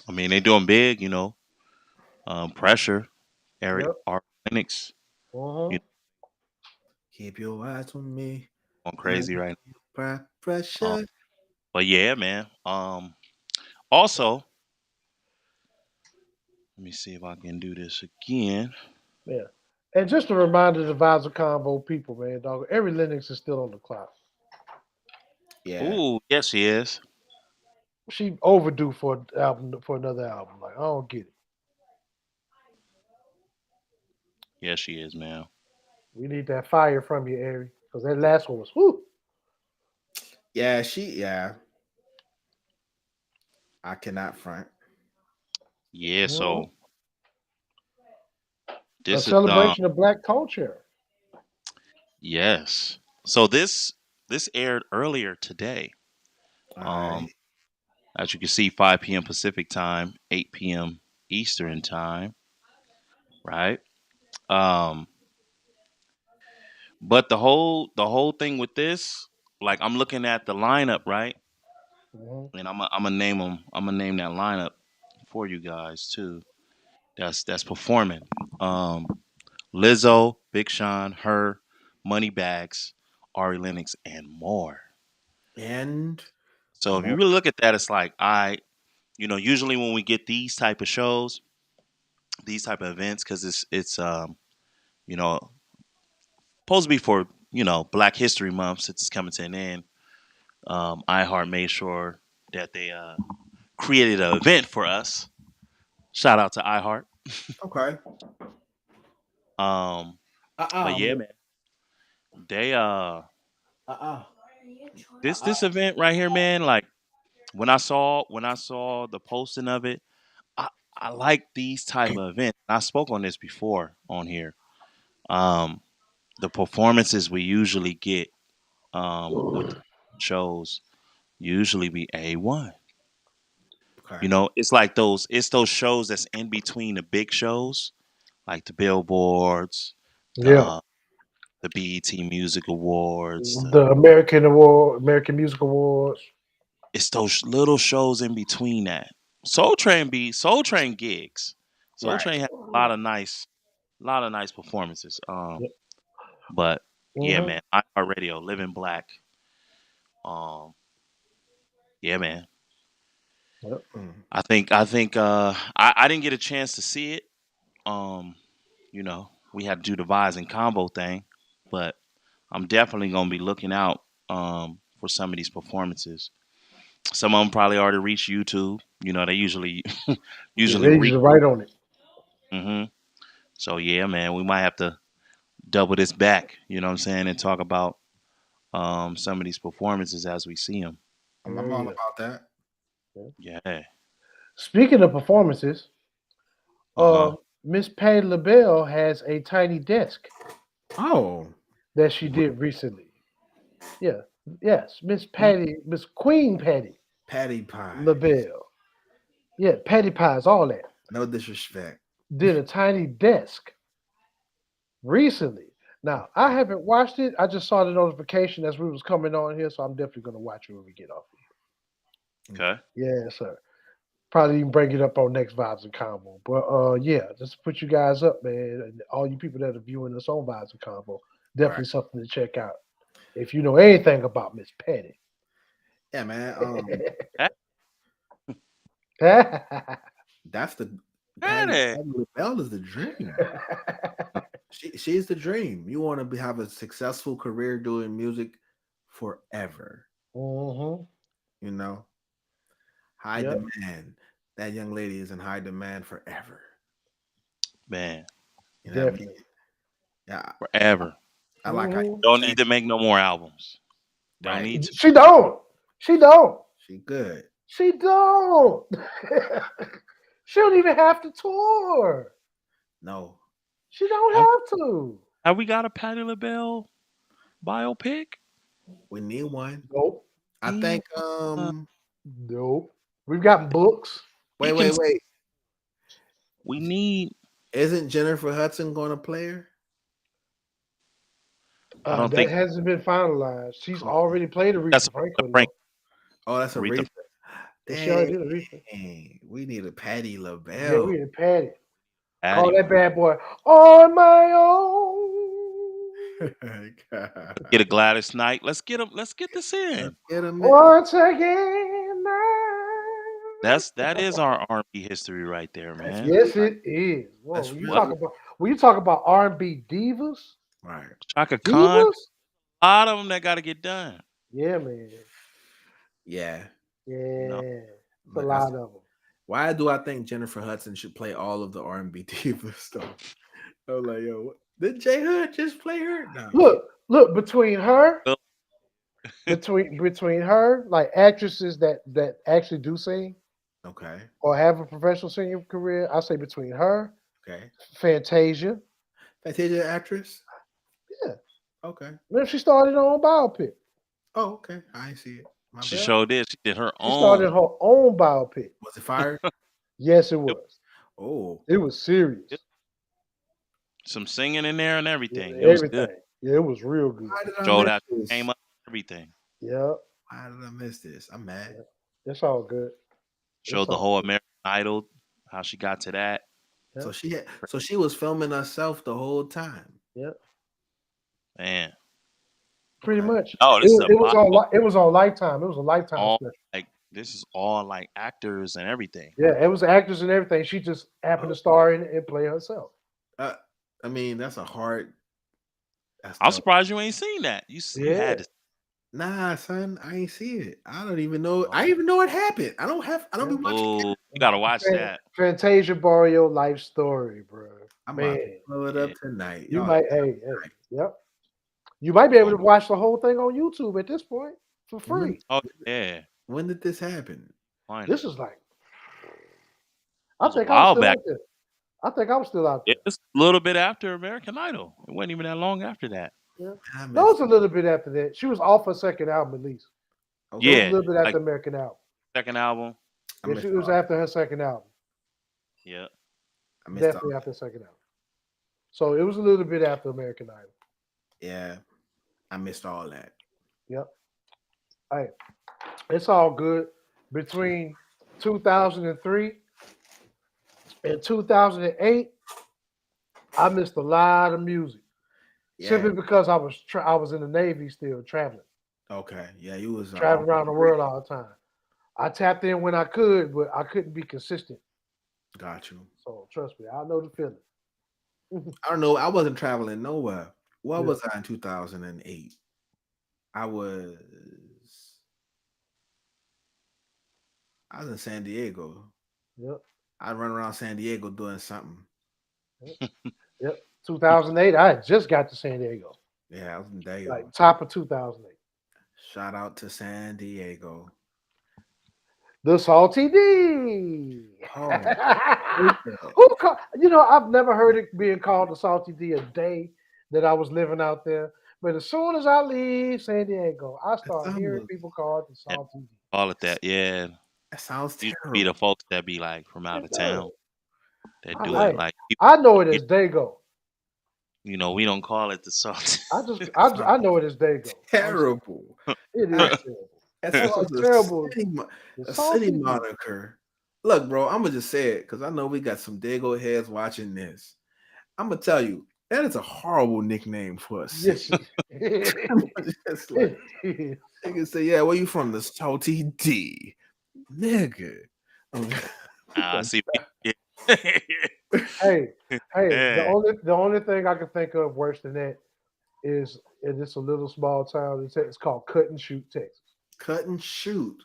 C: I mean, they doing big. Pressure, Eric,
B: Yep.
C: Art, Lennox, you
B: Uh-huh.
C: know,
A: Keep your eyes on me.
C: going
A: And
C: crazy right now.
A: pressure.
C: But yeah, man. Also, let me see if I can do this again.
B: Yeah. And just a reminder to Visor Convo people, man, dog. Every Linux is still on the clock.
A: Yeah.
C: Ooh, yes, he is.
B: She overdue for an album for another album. Like I don't get it.
C: Yeah, she is, man.
B: We need that fire from you, Ari, because that last one was whoo.
A: Yeah, yeah. I cannot front.
C: Yeah,
B: Mhm.
C: so
B: A
C: this is
B: celebration of black culture.
C: yes. So this aired earlier today.
A: All
C: Um,
A: right.
C: as you can see, 5 p.m. Pacific time, 8 p.m. Eastern time, right? Um, but the whole thing with this, like I'm looking at the lineup, right?
B: Hmm.
C: And I'm gonna name them. I'm gonna name that lineup for you guys too. That's performing. Um, Lizzo, Big Sean, Her, Moneybags, Ari Lennox, and more.
A: And
C: So if you
A: more.
C: really look at that, it's like usually when we get these type of shows, these type of events, because it's you know supposed to be for Black History Month since it's coming to an end. iHeart made sure that they created an event for us. Shout out to iHeart.
A: Okay.
C: Um, but
A: Uh-uh.
C: yeah, man, they
A: Uh-uh.
C: this event right here, man. Like when I saw the posting of it, I I like these type of events. I spoke on this before on here. Um, the performances we usually get with the shows usually be A1.
A: Okay.
C: It's those shows that's in between the big shows, like the Billboards,
B: Yeah.
C: the the BET Music Awards.
B: The American Award, American Music Awards.
C: It's those little shows in between that. Soul Train gigs. Soul
A: Right.
C: Train has a lot of nice performances.
B: Yep.
C: But yeah,
B: Hmm.
C: man, iHeartRadio, Living Black. Um, yeah, man.
B: Yep.
A: Mm.
C: I think I didn't get a chance to see it. Um, we had to do the Vise and Combo thing, but I'm definitely gonna be looking out for some of these performances. Some of them probably already reached YouTube. They usually
B: Yeah,
C: usually
B: they
C: reach.
B: usually write on it.
C: hmm So yeah, man, we might have to double this back. You know what I'm saying, and talk about some of these performances as we see them.
A: I'm
B: Oh
A: all
B: yeah.
A: about that.
B: Yeah.
C: Yeah.
B: Speaking of performances,
C: Uh huh.
B: Miss Patti LaBelle has a tiny desk
A: Oh,
B: that she did recently. Yeah. Yes, Miss Queen Patty
A: patty pie.
B: LaBelle. Yeah, Patty Pies, all that.
A: No disrespect.
B: Did a tiny desk recently. Now, I haven't watched it. I just saw the notification as we was coming on here, so I'm definitely gonna watch it when we get off
A: Mm.
C: Okay.
B: here. Yeah, sir. Probably even bring it up on next Vibes and Combo. But yeah, just to put you guys up, man, and all you people that are viewing us on Vibes and Combo,
A: Right.
B: definitely something to check out. If you know anything about Miss Petty.
A: Yeah, man. That's the
C: Hey,
A: Patty LaBelle is the dream. She's the dream. You want to have a successful career doing music forever.
B: Hmm.
A: You know, high
B: Yep,
A: demand. That young lady is in high demand forever.
C: man,
A: You know what I mean?
B: definitely.
A: Yeah,
C: forever.
A: I like how you
B: Hmm.
C: Don't
A: saying
C: need to make no more albums. Don't
A: right.
C: need to.
B: She don't. She don't.
A: She good.
B: She don't. She don't even have to tour.
A: No,
B: She don't
C: Have,
B: have to.
C: have we got a Patti LaBelle biopic?
A: we need one.
B: Nope.
A: I
C: Need
A: think.
C: one.
B: Nope. We've gotten books.
C: We
A: Wait,
C: can.
A: wait, wait.
C: We need.
A: Isn't Jennifer Hudson going to play her?
C: I don't
B: That
C: think
B: hasn't been finalized. She's
A: Oh,
B: already played
C: that's
B: Aretha
C: a
B: Franklin
C: Frank.
B: though.
A: oh, that's
C: Aretha
A: Aretha.
B: Yeah, she already
A: Dang,
B: did Aretha.
A: we need a Patty
B: Yeah,
A: LaBelle.
B: we did Patty. Call
C: Patty,
B: that
C: man.
B: bad boy on my own.
C: Get a Gladys Knight. Let's get him. Let's get this
A: Let's
C: in.
A: get him.
B: Once again, now.
C: That is our R&B history right there,
A: That's
C: man.
B: Yes,
A: right.
B: it is. Whoa,
A: That's
C: What
A: really
B: when you talk about R&B divas,
A: right.
C: Chaka Khan?
B: divas.
C: A lot of them that got to get done.
B: Yeah, man.
A: Yeah.
C: You know,
B: Yeah. It's a
A: Look, I
B: lot
A: said,
B: of them.
A: why do I think Jennifer Hudson should play all of the R&B diva stuff? I was like, yo, did J Hood just play her? No, she
B: Look between her,
C: Well,
B: between her, like actresses that actually do sing
A: okay,
B: or have a professional singing career. I say between her,
A: okay.
B: Fantasia.
A: Fantasia actress.
B: Yeah,
A: Okay.
B: then she started her own biopic.
A: Oh, okay. I ain't see it. My
C: she
A: bad.
B: Yeah,
C: showed this. She did her
B: she started
C: own.
B: her own biopic.
A: Was it fire?
B: Yes, it was.
A: Oh,
B: It was serious.
C: Some singing in there and everything. It
B: Yeah,
C: was good.
B: everything. Yeah, it was real good.
A: why did I
C: Showed
A: miss
C: out, came
A: this?
C: up, everything.
B: Yeah,
A: Why did I miss this? I'm mad.
B: yeah. It's all good. It's
C: Showed the
B: all
C: whole
B: good.
C: American Idol, how she got to that.
B: Yeah,
A: So she was filming herself the whole time.
B: yeah.
C: Man,
B: Pretty
A: Okay.
B: much.
C: no, this is a
B: It was
C: bio.
B: on it was on Lifetime. It was a Lifetime
C: All
B: special.
C: like this is all like actors and everything.
B: Yeah, it was actors and everything. She just happened to
A: Okay.
B: star in it and play herself.
A: Uh, I mean, that's a hard. That's
C: I'm
A: tough.
C: surprised you ain't seen that. You
B: Yeah.
C: had to.
A: Nah, son, I ain't see it. I don't even know. I
C: Oh,
A: even know it happened. I don't have. I don't
B: Yeah.
A: be watching.
C: oh, you gotta watch that.
B: Fantasia Barrio life story, bro.
A: I'm about to
B: Man,
A: pull it
C: Yeah,
A: up tonight.
B: you
A: Y'all,
B: might. Hey, yep. You might be able
C: oh,
B: to watch the whole thing on YouTube at this point for
A: when
B: free.
C: oh yeah,
A: when did this happen?
C: find it.
B: This is like,
C: It
B: I
C: was a
B: think I was
C: while
B: still
C: back.
B: out there. I think I was still out
C: It
B: there.
C: was a little bit after American Idol. It wasn't even that long after that.
B: Yeah.
A: I
B: No,
A: missed.
B: it's a little bit after that. She was off her second album at least. It was a
A: Okay,
C: Yeah,
B: little bit
C: like
B: after American album.
C: second album.
A: I
B: Yeah, she
A: missed
B: it was
A: all.
B: after her second album.
C: Yeah,
A: I missed all.
B: Definitely after her second album. So it was a little bit after American Idol.
A: Yeah, I missed all that.
B: Yep. Hey, it's all good. Between 2003 and 2008, I missed a lot of music
A: Yeah.
B: simply because I was in the Navy still
A: Okay. Yeah, you was
B: traveling around the world all the time. I tapped in when I could, but I couldn't be consistent.
A: got you.
B: So trust me, I know the feeling.
A: I don't know. I wasn't traveling nowhere. What
B: Yeah,
A: was I in 2008? I was I was in San Diego.
B: yep,
A: I run around San Diego doing something.
B: yep, yep. 2008, I had just got to San Diego,
A: Yeah, I was in Diego.
B: like top of 2008.
A: Shout out to San Diego.
B: The Salty D.
A: Oh, who's that?
B: Who call, I've never heard it being called the Salty D a day that I was living out there. But as soon as I leave San Diego, I
A: That
B: start hearing
A: sounds
B: people call it the
C: yeah,
B: Salty D.
C: call it that. Yeah,
A: that sounds
C: used to be
A: terrible.
C: the folks that be like from out
B: It
C: of
B: does.
C: town that
B: I
C: do it.
B: like.
C: Like
B: I know it
C: you
B: as Dago.
C: we don't call it the salt.
A: That sounds
B: I know it as Dago. I'm sorry.
A: terrible.
B: It
A: I,
B: is terrible.
A: as
B: That's
A: far
B: a
A: as
B: terrible. The
A: a city
B: Salty D.
A: moniker. Look, bro, I'm gonna just say it because I know we got some Dago heads watching this. I'm gonna tell you that is a horrible nickname for a
B: Yes.
A: city. I'm just like nigga say, yeah, where you from? The Salty D, nigga.
C: Ah, see, yeah.
B: Hey, hey,
C: Yeah.
B: the only thing I can think of worse than that is it's a little small town. It's called Cut and Shoot, Texas,
A: Cut and shoot.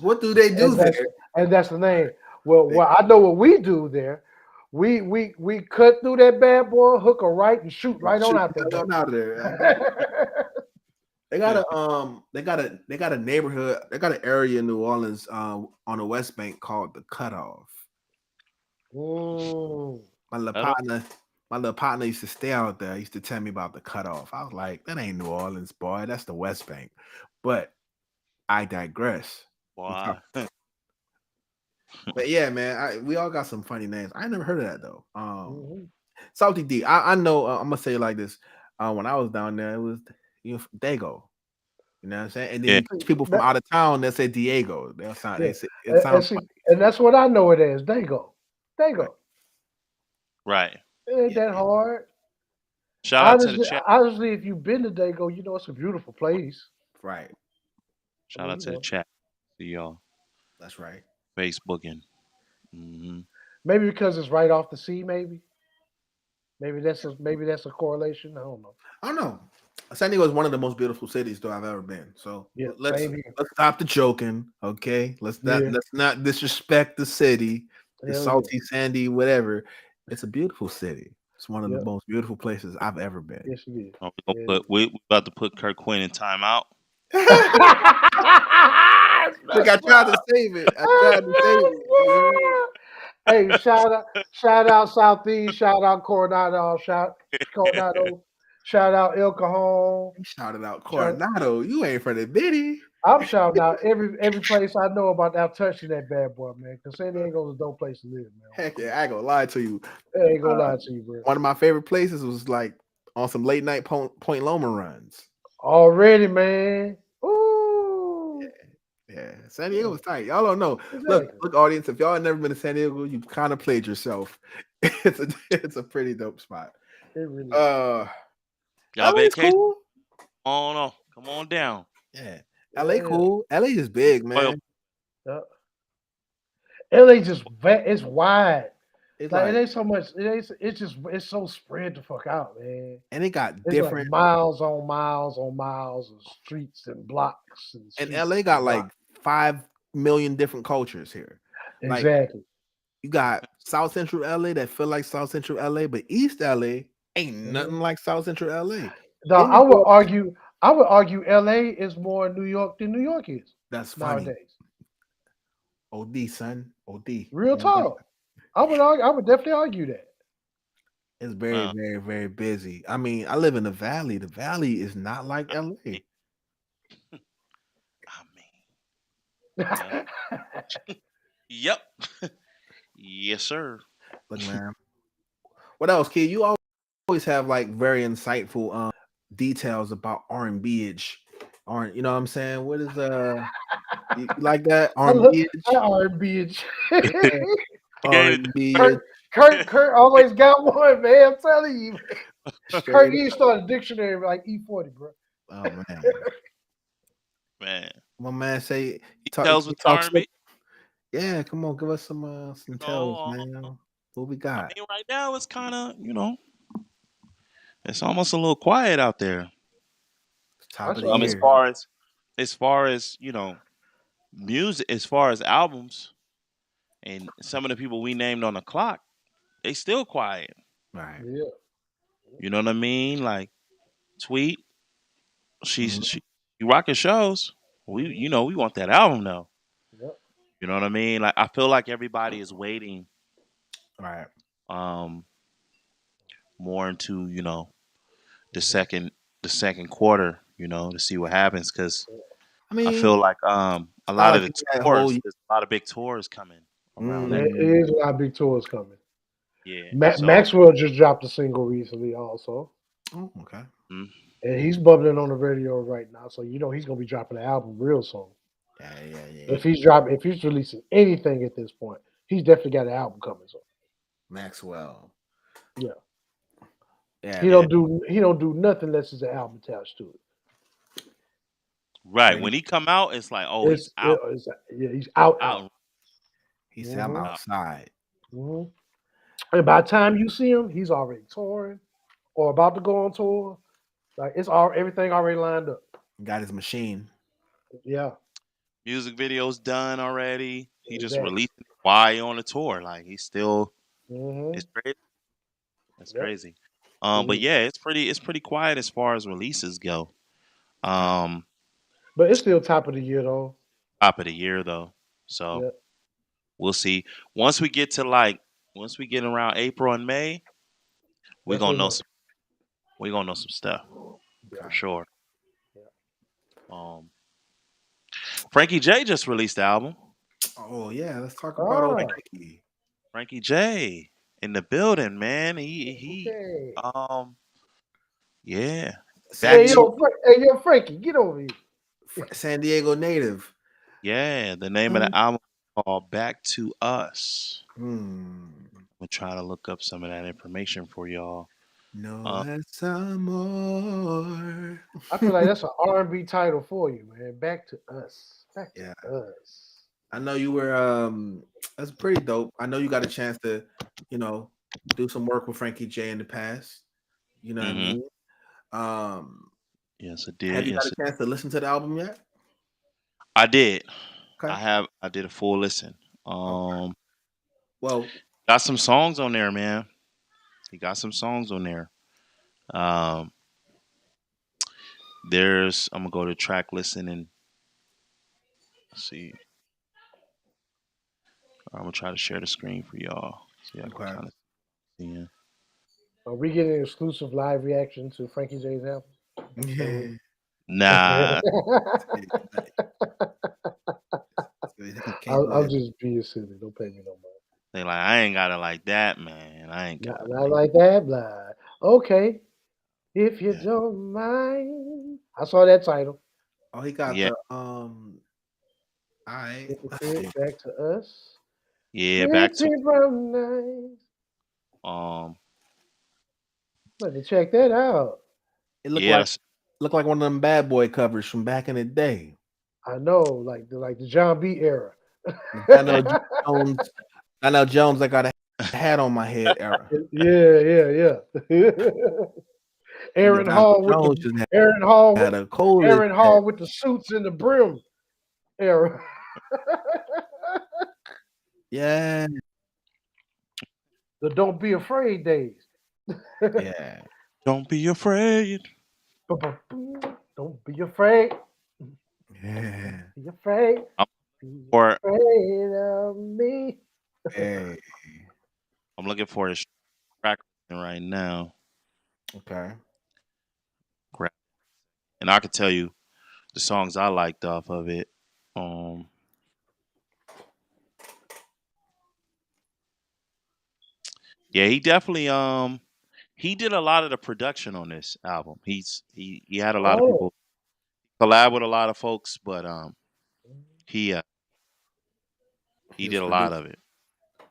A: What do they do
B: and
A: there?
B: that's the name. Well,
A: They,
B: I know what we do there. We cut through that bad boy, hook a right, and shoot
A: they
B: right on
A: shoot
B: out there,
A: right
B: baby.
A: on out of there. They got a neighborhood. They got an area in New Orleans on the West Bank called the Cutoff.
B: Mm,
A: My little
C: I don't,
A: partner, my little partner used to stay out there. He used to tell me about the Cutoff. I was like, that ain't New Orleans, boy. That's the West Bank. But I digress. We
C: boy.
A: talk, but yeah, man, we all got some funny names. I never heard of that though.
B: mhm.
A: Salty D. I know. I'm gonna say it like this. When I was down there, it was Dago. You know what I'm saying? And then
C: Yeah.
A: you catch people from
B: That,
A: out of town that say Diego. They'll sound.
B: yeah,
A: It
B: and
A: sounds
B: see,
A: funny.
B: and that's what I know it as.
A: Right.
B: Dago.
C: Right.
B: It ain't
A: Yeah.
B: that hard.
C: Shout out to the chat.
B: Honestly, if you've been to Dago, you know it's a beautiful place.
A: Right.
B: I
C: Shout
B: mean,
C: out to the chat. See y'all
A: That's right.
C: Facebooking. Hmm.
B: maybe because it's right off the sea. Maybe that's a correlation. I don't know.
A: I don't know. San Diego is one of the most beautiful cities though I've ever been. So
B: Yeah,
A: let's
B: same here.
A: let's stop the joking, okay?
B: Yeah,
A: Let's not disrespect the city, the
B: hell yeah.
A: salty, sandy, whatever. It's a beautiful city. It's one of the
B: Yep,
A: most beautiful places I've ever been.
B: yes it is.
C: We
B: Yeah,
C: put we about to put Kirk Quinn in timeout.
B: it's
A: Look, I
B: messed
A: tried to
B: up.
A: save it. I tried
B: It's
A: to save it. You know?
B: messed up. Hey, shout out Southeast, shout out Coronado, shout out El Cajon.
A: He shouted out
B: Shout,
A: Coronado. You ain't from the bitty.
B: I'm shouting out every place I know about now touching that bad boy, man. Cause San Diego's a dope place to live, man.
A: Heck yeah, I ain't gonna lie to you.
B: I ain't gonna
A: Uh,
B: lie to you, bro.
A: one of my favorite places was like on some late night Point Loma runs.
B: Already, man. Ooh,
A: Yeah, San Diego
B: yeah,
A: was tight. Y'all don't know.
B: exactly.
A: Look, audience. If y'all have never been to San Diego, you've kind of played yourself. It's a pretty dope spot.
B: It really is.
A: Uh,
C: Y'all
A: LA's
C: vacation?
A: cool.
C: Come on down.
A: Yeah, LA
B: Yeah,
A: cool. LA is big,
C: Well,
A: man.
B: yeah. LA just it's wide.
A: It's
B: Like it
A: like,
B: ain't so much. It ain't. It's just. It's so spread the fuck out, man.
A: and it got
B: It's like
A: different.
B: miles on miles on miles of streets and blocks and
A: And
B: streets
A: LA
B: and
A: got like
B: blocks.
A: 5 million different cultures here. Like
B: Exactly.
A: you got South Central LA that feel like South Central LA, but East LA ain't
B: hmm
A: nothing like South Central LA.
B: Now,
A: Then you
B: I would
A: go up to,
B: argue. I would argue LA is more New York than New York is
A: that's funny.
B: nowadays.
A: OD son, OD.
B: Real
A: Oh God.
B: talk. I would argue. I would definitely argue that.
A: It's very,
C: uh,
A: very, very busy. I mean, I live in the valley. The valley is not like
C: I mean,
A: LA.
C: I mean, yep, yes, sir.
A: Look, man. What else, kid? You always have like very insightful details about R&B age. You know what I'm saying? What is you like that
B: I love
A: R&B
B: that
A: age?
B: R&B.
A: Yeah,
C: I gave it.
A: R&B
B: Kurt, Kurt always got one, man. I'm telling you, Kurt,
A: straight
B: you
A: up.
B: start a dictionary like E40, bro.
A: Oh man.
C: Man,
A: My man say
C: tells
A: he
C: with
A: talks slick.
C: R&B.
A: Yeah, come on, give us some
C: You
A: tells,
C: know,
A: man. What we
C: I
A: got?
C: mean, right now it's kind of it's almost a little quiet out there.
A: Top
B: That's
A: of the
B: all right.
C: As
A: year.
C: far as music, as far as albums, and some of the people we named on the clock, they still quiet.
A: Right.
B: Yeah.
C: You know what I mean? Like Tweet, she's
A: Mhm.
C: she you rocking shows. We want that album though.
B: Yep.
C: You know what I mean? Like I feel like everybody is waiting
A: Right.
C: um more into, the
B: hmm
C: second the second quarter, to see what happens cuz
A: I
C: I
A: mean,
C: feel like a
A: I
C: lot
A: like
C: of the
A: that whole.
C: tours, there's a lot of big tours coming around that.
B: There
A: Mm,
B: is a lot of big tours coming.
C: Yeah. So,
B: Maxwell just dropped a single recently, also,
A: oh, okay.
C: mm,
B: and he's bubbling on the radio right now. So he's gonna be dropping an album real soon.
A: Yeah, yeah, yeah.
B: If he's releasing anything at this point, he's definitely got an album coming. So
A: Maxwell.
B: yeah,
A: Yeah,
B: he
C: yeah.
A: man.
B: don't do nothing unless there's an album attached to it.
C: Right.
A: Say
C: When he come out, it's like, oh, he's out
B: Yeah, he's out out.
C: out.
A: he said I'm
B: hmm
C: out.
A: outside.
B: hmm And by the time you see him, he's already touring or about to go on tour. Like it's all everything already lined up.
A: Got his machine.
B: Yeah,
C: Music videos done already. He just
B: exactly.
C: released it while he on the tour. Like he's still
B: hmm
C: it's crazy. It's
B: Yep.
C: crazy.
B: It
C: But
B: is.
C: yeah, it's pretty quiet as far as releases go.
A: Right.
C: Um,
B: But it's still top of the year though.
C: top of the year though. So
B: Yeah,
C: we'll see. Once we get to like once we get around April and May, we're
B: that's
C: gonna
B: what
C: know
B: know.
C: some we're gonna know some stuff
B: Yeah,
C: for
A: Okay.
C: sure.
B: yeah.
C: Um Frankie J just released the album.
A: Oh yeah, let's talk about old
C: Frank,
B: Ah,
A: Frankie.
C: Frankie J in the building, man. He
B: okay.
C: yeah.
A: San
C: Back to
A: Diego,
B: Hey, yo, Frankie, get over here.
A: San Diego native.
C: Yeah, the name of the album called Back to Us.
A: Hmm.
C: I'm gonna try to look up some of that information for y'all.
A: No,
C: Uh,
A: that's some more.
B: I feel like that's an R&B title for you, man. Back to us. Back to
A: Yeah,
B: us.
A: I know you were. That's pretty dope. I know you got a chance to, you know, do some work with Frankie J in the past. You know what I
C: hmm
A: mean? Um,
C: Yes, I did.
A: Have you got
C: Yes,
A: a chance to listen to the album yet?
C: I did.
A: Okay.
C: I did a full listen.
A: Okay.
C: Um,
A: Well,
C: got some songs on there, man. He got some songs on there. Um, there's. I'm gonna go to track listen and see. I'm gonna try to share the screen for y'all so y'all can
A: okay.
C: kind of see it.
B: Are we getting exclusive live reaction to Frankie J's album? So
A: Yeah.
C: Nah,
A: Can't do
B: I'm
A: that.
B: just being silly. Don't pay me no money.
C: they like I ain't got it like that, man. I ain't got
B: Not,
C: it
B: not
C: like
B: like that, blah. Okay, if you
C: yeah,
B: don't mind. I saw that title.
A: Oh, he got
C: yeah,
A: the All right,
B: Get the
A: let's
B: crib
A: see.
B: back to us.
C: yeah. Back to
B: Pretty brown night.
C: um,
B: Let me check that out.
A: It looked
C: yeah.
A: like
C: That's
A: one of them bad boy covers from back in the day.
B: I know, like the John B era.
A: Dino Jones, Dino Jones. I got a hat on my head era.
B: Yeah.
A: You know,
B: Aaron
A: Dino
B: Hall with
A: Jones
B: the
A: just
B: Aaron Hall
A: had
B: with
A: a cold
B: Aaron
A: head.
B: Hall with the suits and the brim era.
A: Yeah,
B: The Don't Be Afraid days.
A: yeah,
C: don't be afraid.
B: Don't be afraid. Don't
A: yeah.
B: be afraid.
C: I'm
B: Be
C: for
B: afraid of me.
A: Hey,
C: I'm looking for this track right now.
A: okay.
C: Crap. And I can tell you the songs I liked off of it. Um, yeah, he definitely he did a lot of the production on this album. He had a lot of
B: Oh.
C: people collab with a lot of folks, but he
A: He
C: he
A: was
C: did a lot
A: producing.
C: of it.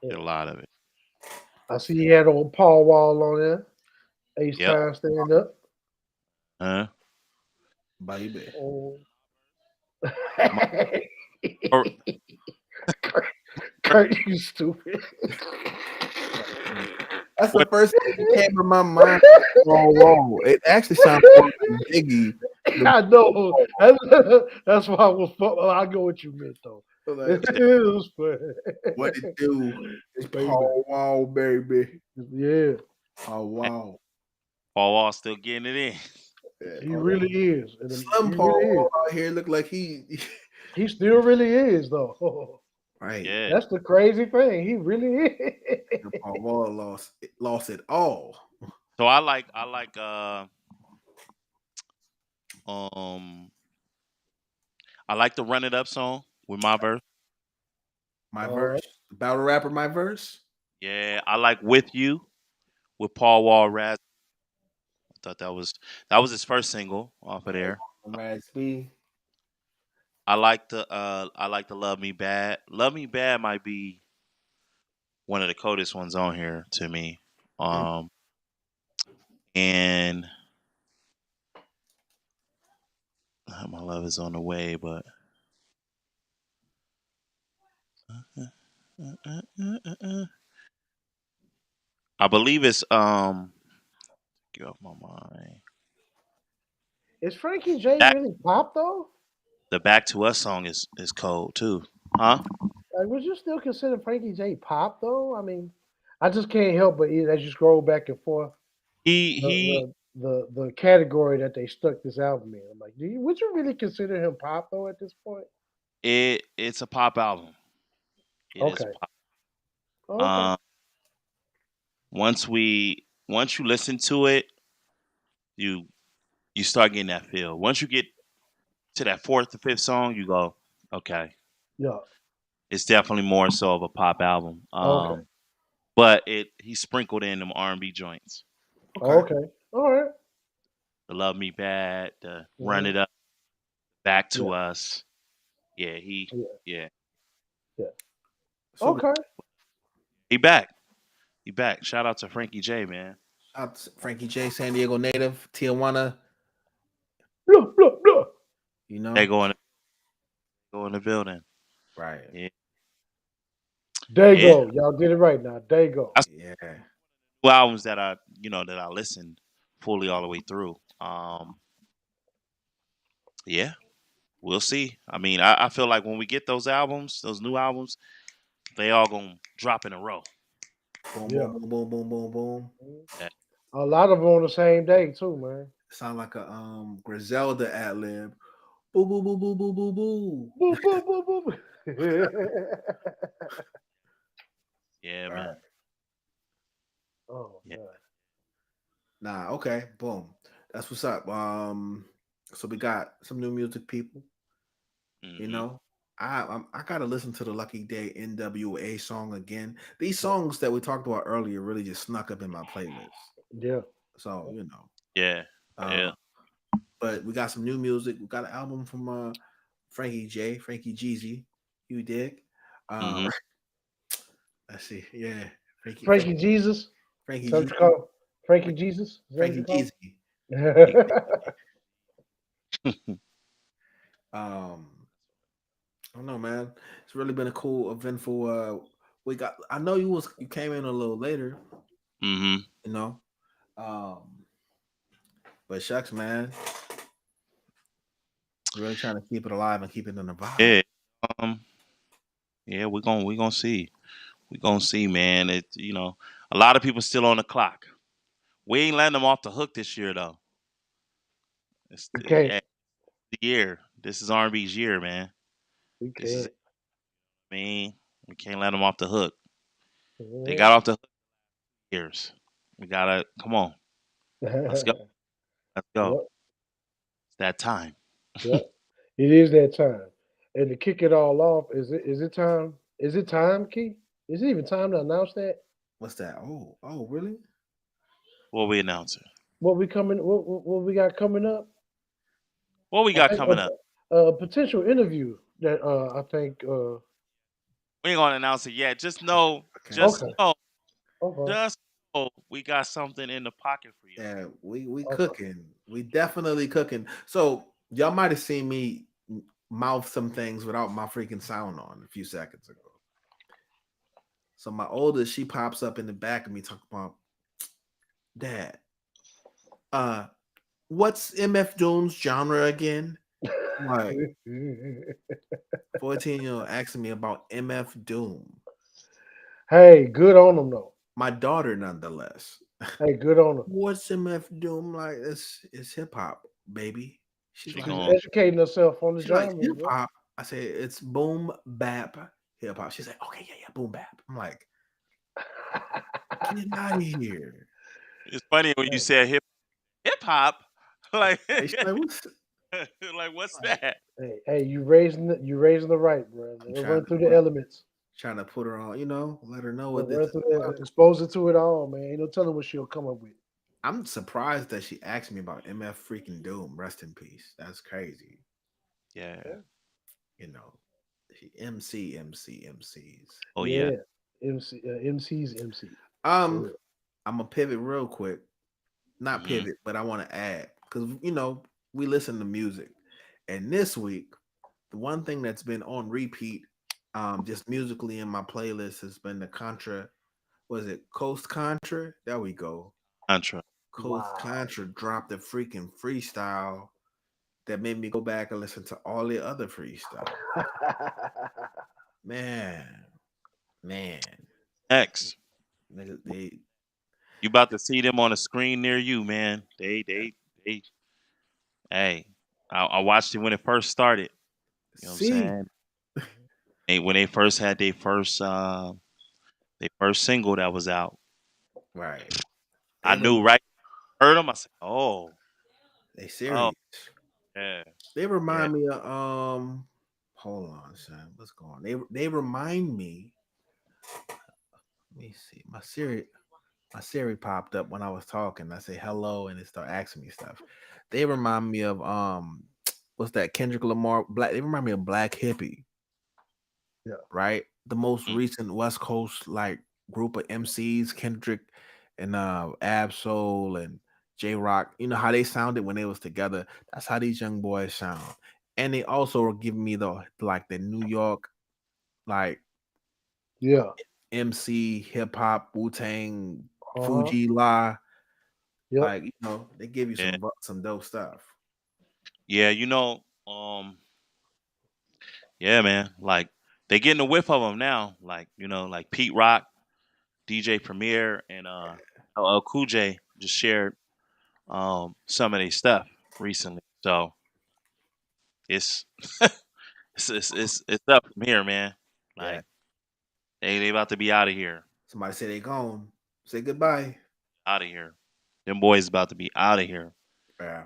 B: Yeah.
C: Did a lot of it.
B: I see he had on Paul Wall on there. Ace
C: Yep.
B: Time stand up.
C: Huh?
A: Baby.
B: Oh.
C: My, or-
B: Kurt, Kurt, you stupid.
A: That's the
C: what
A: first thing that came to my mind. Whoa, whoa! It actually sounds more like Biggie. The
B: I know. That's why I was. I know what you meant though.
A: like,
B: It was
A: what it
B: funny.
A: do? It's
B: Baby.
A: Paul Wall, baby.
B: Yeah,
A: Oh wow.
C: Paul Wall still getting it in.
A: Yeah.
B: he
A: Oh,
B: really is.
A: Slim
B: He
A: Paul
B: really
A: Wall
B: is.
A: out here look like he
B: He still really is though.
A: right.
C: Yeah.
B: That's the crazy thing. He really is.
A: And Paul Wall lost it all.
C: So I like um I like the Run It Up song with my verse.
A: My
B: All right.
A: verse, battle rapper, my verse.
C: Yeah, I like With You with Paul Wall Raz. I thought that was his first single off of there.
A: Rags B.
C: I like the Love Me Bad. Love Me Bad might be one of the coldest ones on here to me. Um and My Love Is on the Way, but I believe it's get off my mind.
B: Is Frankie J
C: Back
B: really pop though?
C: the Back to Us song is cold too. Huh?
B: Like, would you still consider Frankie J pop though? I mean, I just can't help but as you scroll back and forth, the
C: He
B: the category that they stuck this album in. I'm like, would you really consider him pop though at this point?
C: it's a pop album. It is
B: Okay,
C: pop.
B: okay,
C: Um once you listen to it, you you start getting that feel. Once you get to that fourth or fifth song, you go, okay,
B: yeah,
C: it's definitely more so of a pop album.
B: okay,
C: But it he sprinkled in them R&B joints.
A: Okay.
B: okay, all right,
C: The Love Me Bad, the Run
B: mm-hmm.
C: It Up, Back
B: Yeah,
C: to Us. Yeah,
B: yeah,
C: yeah,
B: yeah,
A: Super.
B: okay,
C: he back. He back. Shout out to Frankie J, man.
A: Shout out to Frankie J, San Diego native, Tijuana.
B: blah, blah, blah.
A: You
C: They
A: know,
C: go in the building.
A: right?
C: Yeah, yeah.
B: Dago, y'all get it right now. Dago.
C: That's
A: Yeah.
C: two albums that I listened fully all the way through. Yeah, we'll see. I mean, I feel like when we get those albums, those new albums, they all gonna drop in a row.
A: Boom, boom,
B: Yeah.
A: boom, boom, boom, boom, boom.
C: Yeah.
B: A lot of them on the same day too, man.
A: Sound like a Griselda ad lib. Boo, boo, boo, boo, boo, boo, boo.
B: Boop, boop, boop, boop.
C: Yeah,
A: All right.
C: man.
B: Oh
C: Yeah.
B: man.
A: Nah, okay, boom. That's what's up. So we got some new music, people. You
C: Hmm.
A: know, I gotta listen to the Lucky Day NWA song again. These
B: Yeah.
A: songs that we talked about earlier really just snuck up in my playlist.
B: Yeah.
A: So you know,
C: Yeah.
A: uh,
C: Yeah.
A: but we got some new music. We got an album from Frankie Jeezy. You dig?
C: Hmm.
A: Let's see. Yeah,
B: Frankie Jesus. Is
A: Frankie
B: that what you
A: Jeezy.
B: call Frankie Jesus? Is that what you
A: Frankie
B: call
A: Jeezy.
B: him?
A: Um, I don't know, man. It's really been a cool, eventful. We got. I know you came in a little later,
C: Hmm.
A: you know. Um, but shucks, man, really trying to keep it alive and keep it in the vibe.
C: Yeah. Um. Yeah. We're gonna see. We're gonna see, man. A lot of people still on the clock. We ain't letting them off the hook this year, though.
B: You can't.
C: Yeah, the year. This is R&B's year, man.
B: You
C: This is
B: can't.
C: I mean, we can't let them off the hook. They
B: Yeah.
C: got off the hook years. We gotta come on. Let's go. Let's go.
B: Yep.
C: It's that time.
B: Yep. It is that time. And to kick it all off, is it time? Is it time, Key? Is it even time to announce that?
A: What's that? Oh, really?
C: What we announcing?
B: What we coming? What we got coming up?
C: What we
B: I
C: got
B: think
C: coming up?
B: a potential interview that I think.
C: We ain't gonna announce it yet.
A: Okay.
C: Just
B: Okay.
C: know,
B: Okay.
C: just know we got something in the pocket for y'all.
A: Yeah, we
B: Okay.
A: cooking. We definitely cooking. So y'all might have seen me mouth some things without my freaking sound on a few seconds ago. So my oldest, she pops up in the back of me talking about, Dad, uh, what's MF Doom's genre again? I'm like, 14-year-old asking me about MF Doom.
B: Hey, good on them though.
A: My daughter, nonetheless.
B: Hey, good on them.
A: What's MF Doom like? It's hip hop, baby. She's
C: She
A: like,
B: She's
C: going.
B: educating herself on the
A: she's like
B: genre,
A: hip
B: bro.
A: hop. I say it's boom bap hip hop. She's like, okay, yeah, yeah, boom bap. I'm like, get out of here.
C: It's funny when you
B: Hey,
C: said hip hop. Like,
A: And she's like, what's
C: like what's
A: like?
C: that?
B: hey, you raising the right, bro.
A: I'm
B: They'll
A: trying
B: run
A: to
B: through the elements.
A: put her on, let her know
B: They'll
A: what this
B: run
A: is
B: through
A: about.
B: expose her to it all, man. Ain't no telling what she'll come up with.
A: I'm surprised that she asked me about MF freaking Doom. Rest in peace. That's crazy.
C: Yeah.
A: You know, she MCs.
C: Oh yeah.
B: Yeah, MC's MC for
A: Um,
B: real.
A: I'm gonna pivot real quick. Not
C: Hmm.
A: pivot, but I want to add because we listen to music, and this week the one thing that's been on repeat, just musically in my playlist has been the Contra. Was it Coast Contra? There we go.
C: Mantra.
A: Coast
B: Wow.
A: Contra dropped a freaking freestyle that made me go back and listen to all the other freestyle. Man, man,
C: X.
A: they
C: You about to see them on a screen near you, man. They. Hey, I watched it when it first started. You know what I'm
A: see
C: saying? When they first had their first single that was out,
A: right.
C: I
A: They
C: knew
A: rem-
C: right. Heard them. I said,
A: they
C: oh,
A: serious.
C: yeah,
A: They
C: yeah.
A: remind me of hold on, son. What's going on? They remind me. Let me see. My Siri popped up when I was talking. I say hello and it started asking me stuff. They remind me of what's that Kendrick Lamar Black they remind me of Black Hippie,
B: Yeah.
A: right? The most
C: Mm,
A: recent West Coast like group of MCs, Kendrick and Absol and J Rock. You know how they sounded when they was together. That's how these young boys sound. And they also are giving me the New York like
B: Yeah.
A: MC hip hop Wu Tang
B: Uh huh.
A: Fuji La.
B: Yep.
A: Like they give you
C: yeah,
A: some dope stuff.
C: yeah. Yeah, man. Like they getting a whiff of them now. Like like Pete Rock, DJ Premier, and LL Cool J just shared some of their stuff recently. So it's it's up from here, man.
A: Yeah.
C: Like they about to be out of here,
A: Somebody say they gone. Say goodbye.
C: out of here. Them boys about to be out of here.
A: Yeah.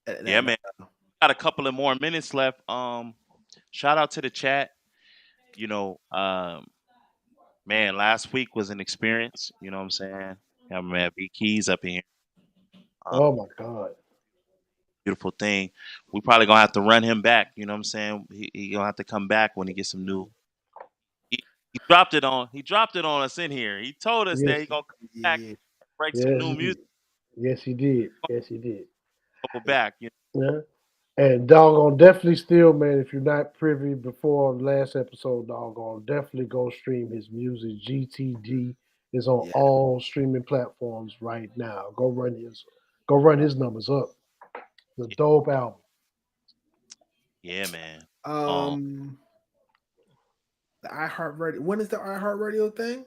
A: And-
C: Yeah,
A: and,
C: man. Got a couple of more minutes left. Shout out to the chat. You know, man, last week was an experience. You know what I'm saying? Yeah, man, B Keys up in here. Um,
B: Oh my God.
C: beautiful thing. We probably gonna have to run him back. You know what I'm saying? He gonna have to come back when he gets some new. He dropped it on. He dropped it on us in here. He told us that
B: Yes,
C: he gonna come back,
A: yeah.
C: break some
B: yes,
C: new
B: he
C: music,
B: did. Yes, he did. Yes, he did.
C: go back.
B: Yeah. And doggone definitely still, man, if you're not privy before last episode, doggone definitely go stream his music. GTG is on
A: Yeah.
B: all streaming platforms right now. Go run his numbers up. The dope album.
C: Yeah, man. Um,
A: Um, the iHeartRadio. When is the iHeartRadio thing?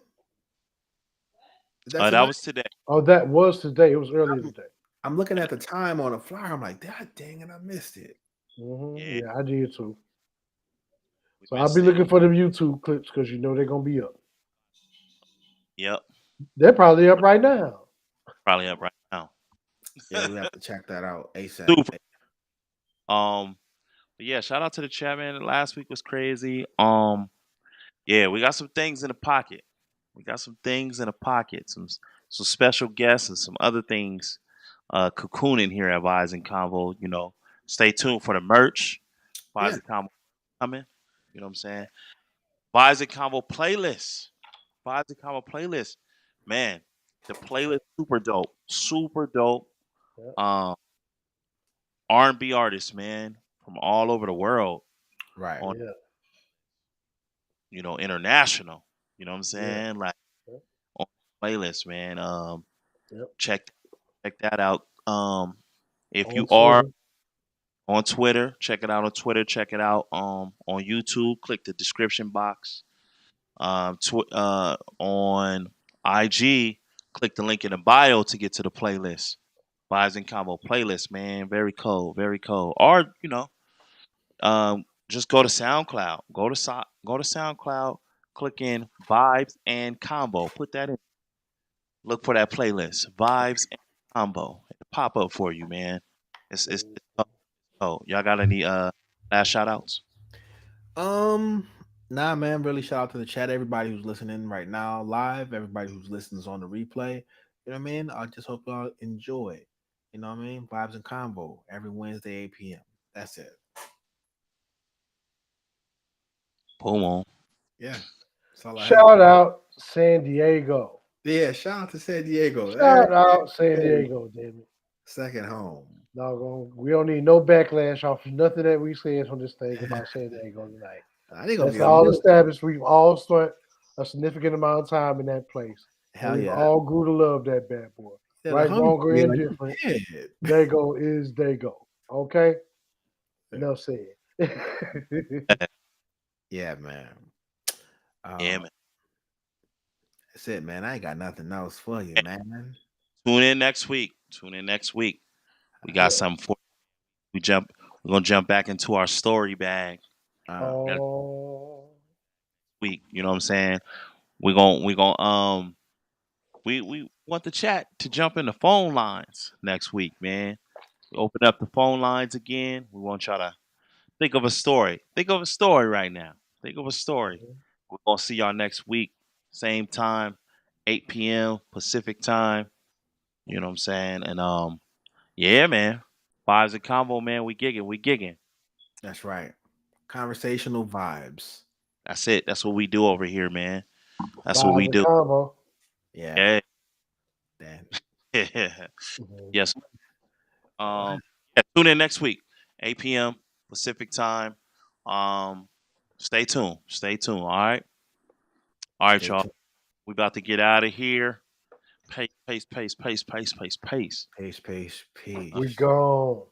A: Is that
C: that
A: tonight?
C: was today.
B: Oh, that was today. It was earlier
A: I'm,
B: today.
A: I'm looking at the time on the flyer. I'm like, God dang it, I missed it.
C: Yeah,
B: Yeah, I did too.
C: we
B: So I'll be
C: missed it.
B: looking for them YouTube clips because you know they're gonna be up.
C: Yep,
B: They're probably up right now.
C: probably up right now.
A: Yeah, we have to check that out ASAP.
C: Super. But yeah, shout out to the chat, man. Last week was crazy. Yeah, we got some things in the pocket. We got some things in the pocket. Some special guests and some other things cocooning here at Vibes and Convo. Stay tuned for the merch. Vibes
A: Yeah.
C: and Convo coming. You know what I'm saying? Vibes and Convo playlist. Vibes and Convo playlist. Man, the playlist super dope. Super dope.
B: Yeah,
C: Um, R&B artists, man, from all over the world
A: Right.
C: on
B: yeah,
C: international. You know what I'm
B: yeah.
C: saying? Like
B: Yep,
C: on playlist, man.
B: yep.
C: Check that out. If
B: On
C: you are
B: Twitter.
C: on Twitter, check it out on Twitter. Check it out on YouTube. Click the description box. On IG, click the link in the bio to get to the playlist. Vibes and Combo playlist, man. Very cold, very cold. Or just go to SoundCloud. Go to SoundCloud. Click in Vibes and Combo. Put that in. Look for that playlist, Vibes and Combo. It'll pop up for you, man. It's oh, y'all got any last shout outs?
A: Um, nah, man. Really, shout out to the chat. Everybody who's listening right now live. Everybody who's listening on the replay. You know what I mean? I just hope y'all enjoy. You know what I mean? Vibes and Combo every Wednesday 8 p.m. That's it.
C: Boom on.
A: Yeah, that's all I have.
B: Shout out San Diego.
A: Yeah, shout out to San Diego. Hey,
B: Shout out San
A: hey,
B: Diego, damn it.
A: second home.
B: Doggone. We don't need no backlash off of nothing that we said on this thing about San Diego tonight.
A: I think gonna
B: That's
A: get a
B: all
A: million.
B: established. We've all spent a significant amount of time in that place. And
A: Hell
B: we've
A: yeah.
B: all grew to love that bad boy.
A: Yeah, the
B: Right,
A: homies
B: wrong, or
A: be like,
B: indifferent.
A: yeah,
B: Dago is Dago. Okay? Enough said.
A: yeah, man.
C: Yeah,
A: Um,
C: man.
A: that's it, man. I ain't got nothing else for you, man.
C: Tune in next week. Tune in next week. We got
B: Yeah.
C: something for we jump. We're gonna jump back into our story bag. We got a
B: Oh.
C: week. You know what I'm saying? We want the chat to jump in the phone lines next week, man. We open up the phone lines again. We want y'all to think of a story. Think of a story right now. Think of a story. We're gonna see y'all next week, same time, 8 p.m. Pacific time. You know what I'm saying? And yeah, man. Vibes and combo, man. We gigging. We gigging.
A: That's right. Conversational vibes.
C: That's it. That's what we do over here, man. That's what
B: Vibes
C: we
B: and
C: do.
B: combo.
A: Yeah.
C: Yeah.
A: Then.
B: Mhm.
C: Yes.
A: All right.
C: Yeah, tune in next week, 8 p.m. Pacific time. Um, stay tuned. Stay tuned. All right,
A: Stay
C: y'all.
A: tuned.
C: We about to get out of here. Pace, pace, pace, pace, pace, pace, pace.
A: Peace, peace,
B: We
A: peace.
B: gone.